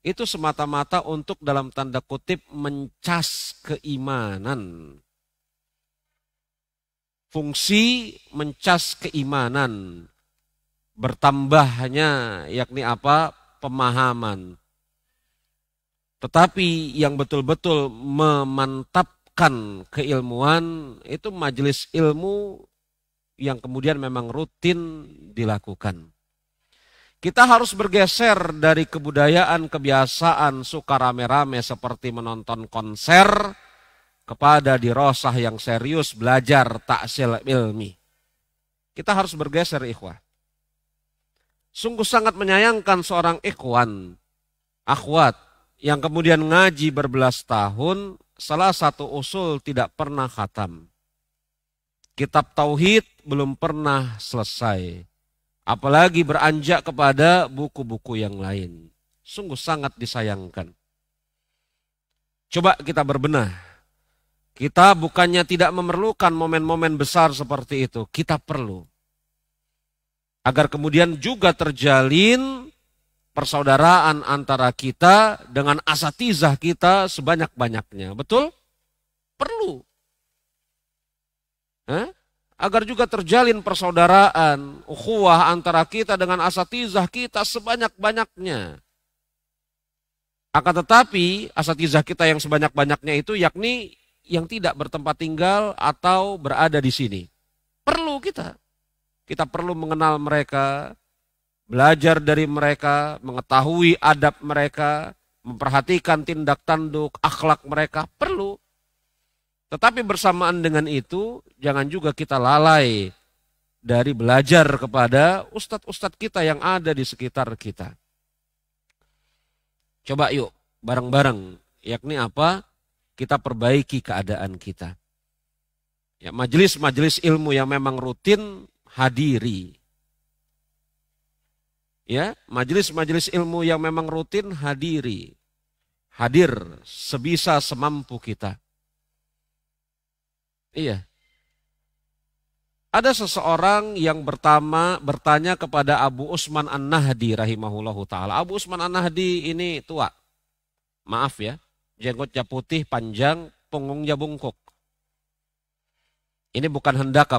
itu semata-mata untuk dalam tanda kutip mencas keimanan. Fungsi mencas keimanan, bertambahnya yakni apa? Pemahaman. Tetapi yang betul-betul memantapkan keilmuan itu majelis ilmu yang kemudian memang rutin dilakukan. Kita harus bergeser dari kebudayaan, kebiasaan suka rame-rame seperti menonton konser kepada dirosah yang serius belajar taksil ilmi. Kita harus bergeser ikhwah. Sungguh sangat menyayangkan seorang ikhwan, akhwat, yang kemudian ngaji berbelas tahun, salah satu usul tidak pernah khatam. Kitab tauhid belum pernah selesai. Apalagi beranjak kepada buku-buku yang lain. Sungguh sangat disayangkan. Coba kita berbenah. Kita bukannya tidak memerlukan momen-momen besar seperti itu. Kita perlu. Agar kemudian juga terjalin persaudaraan antara kita dengan asatizah kita sebanyak-banyaknya. Betul? Perlu. Agar juga terjalin persaudaraan, ukhuwah antara kita dengan asatizah kita sebanyak-banyaknya. Akan tetapi asatizah kita yang sebanyak-banyaknya itu yakni yang tidak bertempat tinggal atau berada di sini. Perlu kita. Kita perlu mengenal mereka, belajar dari mereka, mengetahui adab mereka, memperhatikan tindak tanduk, akhlak mereka, perlu. Tetapi bersamaan dengan itu, jangan juga kita lalai dari belajar kepada ustadz-ustadz kita yang ada di sekitar kita. Coba yuk, bareng-bareng. Yakni apa? Kita perbaiki keadaan kita. Ya, majelis-majelis ilmu yang memang rutin hadiri. Ya, majelis-majelis ilmu yang memang rutin hadiri. Hadir sebisa semampu kita. Iya. Ada seseorang yang bertanya kepada Abu Usman An-Nahdi rahimahullahu ta'ala. Abu Usman An-Nahdi ini tua. Maaf ya. Jenggotnya putih, panjang, punggungnya bungkuk. Ini bukan hendak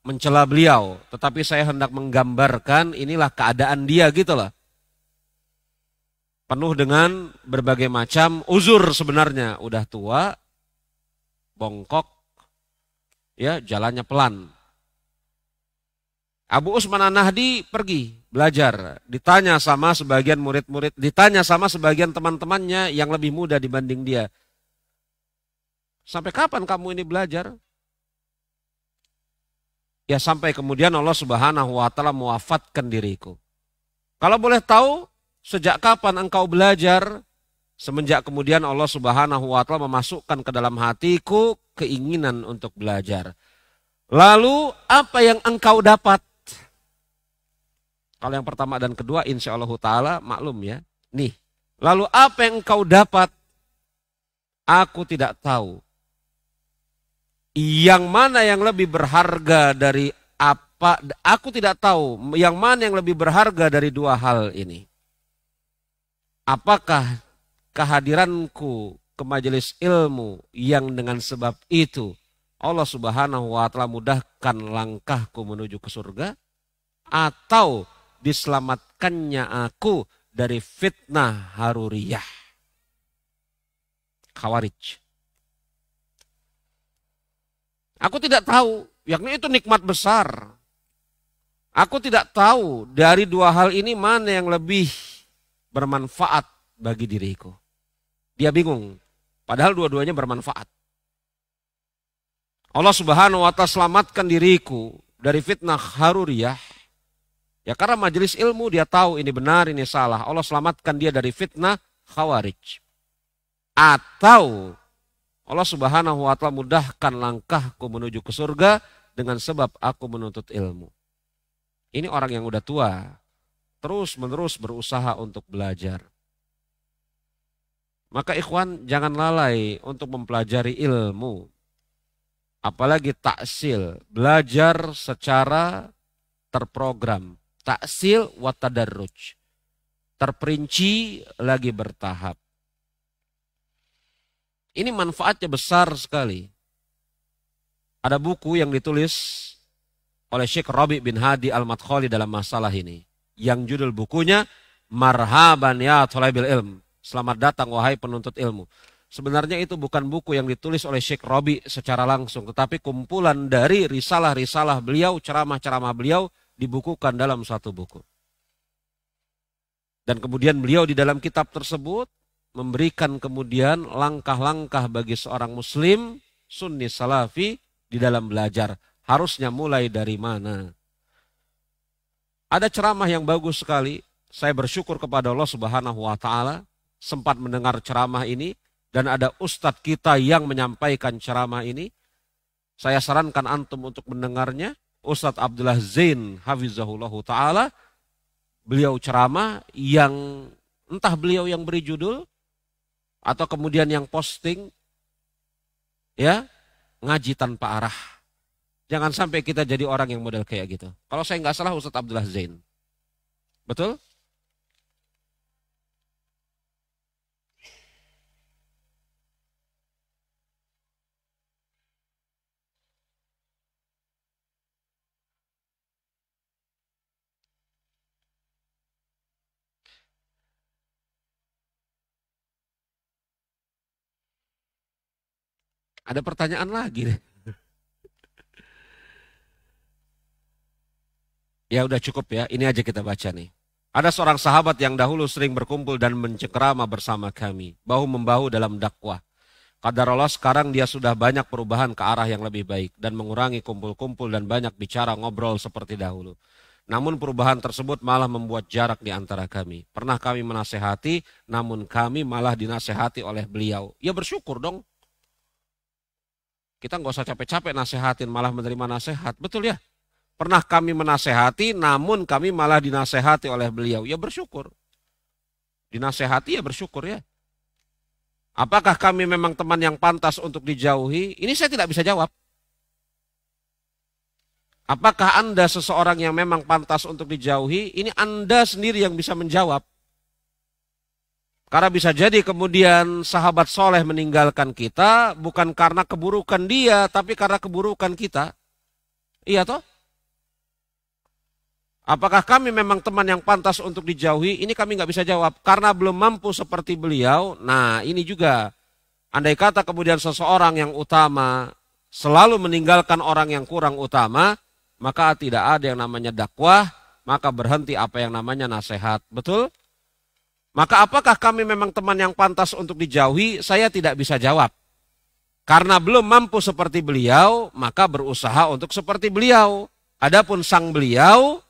mencela beliau. Tetapi saya hendak menggambarkan inilah keadaan dia gitu loh. Penuh dengan berbagai macam uzur sebenarnya. Udah tua, bongkok. Ya, jalannya pelan. Abu Usman An-Nahdi pergi belajar, ditanya sama sebagian murid-murid, ditanya sama sebagian teman-temannya yang lebih muda dibanding dia. Sampai kapan kamu ini belajar? Ya sampai kemudian Allah Subhanahu wa taala mewafatkan diriku. Kalau boleh tahu, sejak kapan engkau belajar? Semenjak kemudian Allah Subhanahu wa taala memasukkan ke dalam hatiku keinginan untuk belajar. Lalu apa yang engkau dapat? Kalau yang pertama dan kedua insya Allah ta'ala maklum ya. Nih, lalu apa yang engkau dapat? Aku tidak tahu. Yang mana yang lebih berharga dari apa? Aku tidak tahu yang mana yang lebih berharga dari dua hal ini. Apakah kehadiranku ke majelis ilmu yang dengan sebab itu Allah Subhanahu wa taala mudahkan langkahku menuju ke surga, atau diselamatkannya aku dari fitnah haruriyah, khawarij. Aku tidak tahu, yakni itu nikmat besar. Aku tidak tahu dari dua hal ini mana yang lebih bermanfaat bagi diriku. Dia bingung, padahal dua-duanya bermanfaat. Allah Subhanahu wa taala selamatkan diriku dari fitnah haruriyah. Ya karena majelis ilmu dia tahu ini benar, ini salah. Allah selamatkan dia dari fitnah khawarij. Atau Allah Subhanahu wa taala mudahkan langkahku menuju ke surga dengan sebab aku menuntut ilmu. Ini orang yang udah tua, terus-menerus berusaha untuk belajar. Maka ikhwan jangan lalai untuk mempelajari ilmu. Apalagi taksil, belajar secara terprogram. Taksil wa tadarruj. Terperinci lagi bertahap. Ini manfaatnya besar sekali. Ada buku yang ditulis oleh Syekh Rabi bin Hadi Al-Madkhali dalam masalah ini. Yang judul bukunya Marhaban ya Thalabil Ilm. Selamat datang wahai penuntut ilmu. Sebenarnya itu bukan buku yang ditulis oleh Syekh Rabi secara langsung. Tetapi kumpulan dari risalah-risalah beliau, ceramah-ceramah beliau dibukukan dalam satu buku. Dan kemudian beliau di dalam kitab tersebut memberikan kemudian langkah-langkah bagi seorang muslim sunni salafi di dalam belajar. Harusnya mulai dari mana? Ada ceramah yang bagus sekali. Saya bersyukur kepada Allah Subhanahu wa taala sempat mendengar ceramah ini dan ada ustadz kita yang menyampaikan ceramah ini. Saya sarankan antum untuk mendengarnya. Ustadz Abdullah Zain hafizahullahu taala. Beliau ceramah yang entah beliau yang beri judul atau kemudian yang posting, ya, ngaji tanpa arah. Jangan sampai kita jadi orang yang model kayak gitu. Kalau saya nggak salah Ustadz Abdullah Zain. Betul? Ada pertanyaan lagi deh. Ya udah cukup ya, ini aja kita baca nih. Ada seorang sahabat yang dahulu sering berkumpul dan mencengkerama bersama kami, bahu-membahu dalam dakwah. Qadarullah sekarang dia sudah banyak perubahan ke arah yang lebih baik dan mengurangi kumpul-kumpul dan banyak bicara ngobrol seperti dahulu. Namun perubahan tersebut malah membuat jarak di antara kami. Pernah kami menasehati, namun kami malah dinasehati oleh beliau. Ya bersyukur dong. Kita nggak usah capek-capek nasehatin, malah menerima nasihat. Betul ya? Pernah kami menasehati, namun kami malah dinasehati oleh beliau. Ya bersyukur. Dinasehati ya bersyukur ya. Apakah kami memang teman yang pantas untuk dijauhi? Ini saya tidak bisa jawab. Apakah Anda seseorang yang memang pantas untuk dijauhi? Ini Anda sendiri yang bisa menjawab. Karena bisa jadi kemudian sahabat soleh meninggalkan kita bukan karena keburukan dia, tapi karena keburukan kita. Iya toh? Apakah kami memang teman yang pantas untuk dijauhi? Ini kami nggak bisa jawab. Karena belum mampu seperti beliau. Nah ini juga. Andai kata kemudian seseorang yang utama selalu meninggalkan orang yang kurang utama, maka tidak ada yang namanya dakwah, maka berhenti apa yang namanya nasihat. Betul? Maka apakah kami memang teman yang pantas untuk dijauhi? Saya tidak bisa jawab. Karena belum mampu seperti beliau, maka berusaha untuk seperti beliau. Adapun sang beliau,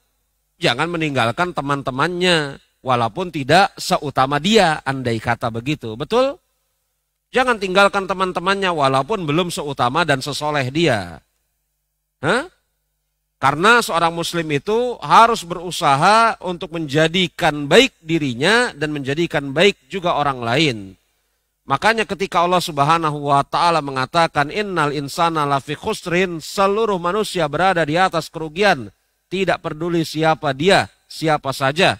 jangan meninggalkan teman-temannya. Walaupun tidak seutama dia, andai kata begitu. Betul? Jangan tinggalkan teman-temannya walaupun belum seutama dan sesoleh dia. Hah? Karena seorang muslim itu harus berusaha untuk menjadikan baik dirinya dan menjadikan baik juga orang lain. Makanya ketika Allah Subhanahu wa taala mengatakan innal insana lafi khusrin, seluruh manusia berada di atas kerugian, tidak peduli siapa dia, siapa saja,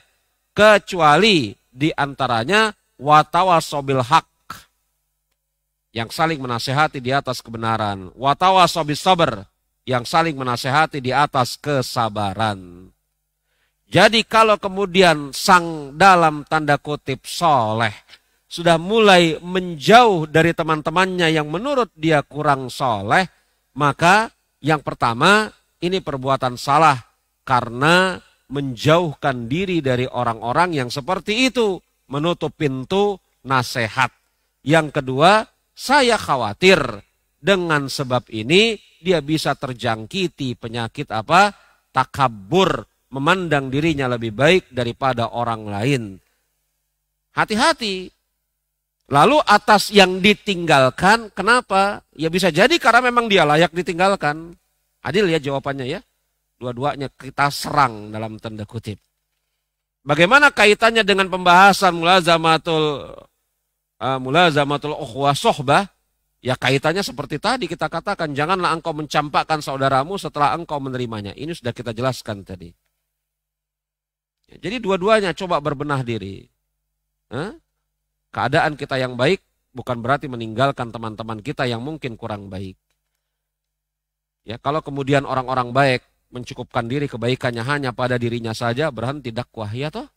kecuali di antaranya watawasobil haq, yang saling menasehati di atas kebenaran, watawasobis sabar, yang saling menasehati di atas kesabaran. Jadi kalau kemudian sang dalam tanda kutip soleh sudah mulai menjauh dari teman-temannya yang menurut dia kurang soleh, maka yang pertama ini perbuatan salah karena menjauhkan diri dari orang-orang yang seperti itu, menutup pintu nasihat. Yang kedua, saya khawatir dengan sebab ini dia bisa terjangkiti penyakit apa? Takabur, memandang dirinya lebih baik daripada orang lain. Hati-hati. Lalu atas yang ditinggalkan, kenapa? Ya bisa jadi karena memang dia layak ditinggalkan. Adil ya jawabannya ya. Dua-duanya kita serang dalam tanda kutip. Bagaimana kaitannya dengan pembahasan mulazamatul ukhwah sohbah? Ya kaitannya seperti tadi kita katakan, janganlah engkau mencampakkan saudaramu setelah engkau menerimanya. Ini sudah kita jelaskan tadi. Ya, jadi dua-duanya coba berbenah diri. Keadaan kita yang baik bukan berarti meninggalkan teman-teman kita yang mungkin kurang baik. Ya, kalau kemudian orang-orang baik mencukupkan diri kebaikannya hanya pada dirinya saja, berhenti dakwah, ya toh?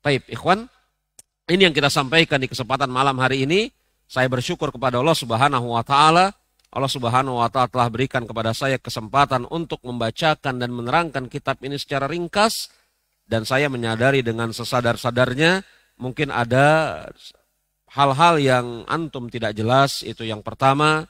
Baik, ikhwan, ini yang kita sampaikan di kesempatan malam hari ini. Saya bersyukur kepada Allah Subhanahu wa taala. Allah Subhanahu wa taala telah berikan kepada saya kesempatan untuk membacakan dan menerangkan kitab ini secara ringkas. dan saya menyadari dengan sesadar-sadarnya mungkin ada hal-hal yang antum tidak jelas. Itu yang pertama,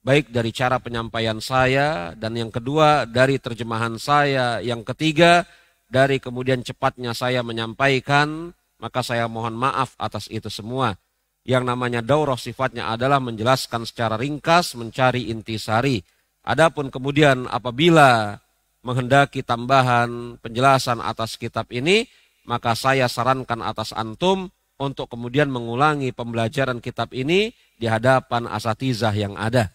baik dari cara penyampaian saya, dan yang kedua dari terjemahan saya, yang ketiga dari kemudian cepatnya saya menyampaikan, maka saya mohon maaf atas itu semua. Yang namanya daurah sifatnya adalah menjelaskan secara ringkas, mencari intisari. Adapun kemudian apabila menghendaki tambahan penjelasan atas kitab ini, maka saya sarankan atas antum untuk kemudian mengulangi pembelajaran kitab ini di hadapan asatizah yang ada.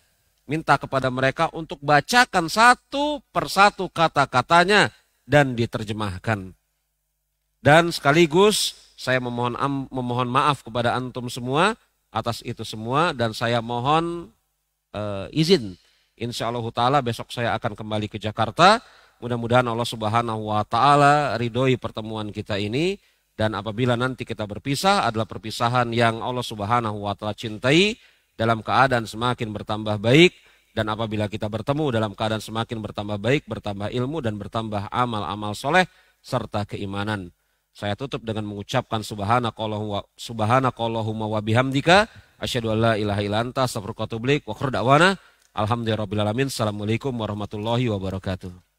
Minta kepada mereka untuk bacakan satu persatu kata-katanya dan diterjemahkan. Dan sekaligus saya memohon maaf kepada antum semua atas itu semua, dan saya mohon izin. Insyaallah ta'ala besok saya akan kembali ke Jakarta. Mudah-mudahan Allah Subhanahu wa ta'ala ridhoi pertemuan kita ini. Dan apabila nanti kita berpisah adalah perpisahan yang Allah Subhanahu wa ta'ala cintai, dalam keadaan semakin bertambah baik. Dan apabila kita bertemu dalam keadaan semakin bertambah baik, bertambah ilmu dan bertambah amal-amal soleh serta keimanan. Saya tutup dengan mengucapkan subhanakallahumma wa bihamdika asyhadu an la ilaha illa anta astaghfiruka wa atubu ilaik wa akhiru da'wana alhamdulillahirabbil alamin. Assalamualaikum warahmatullahi wabarakatuh.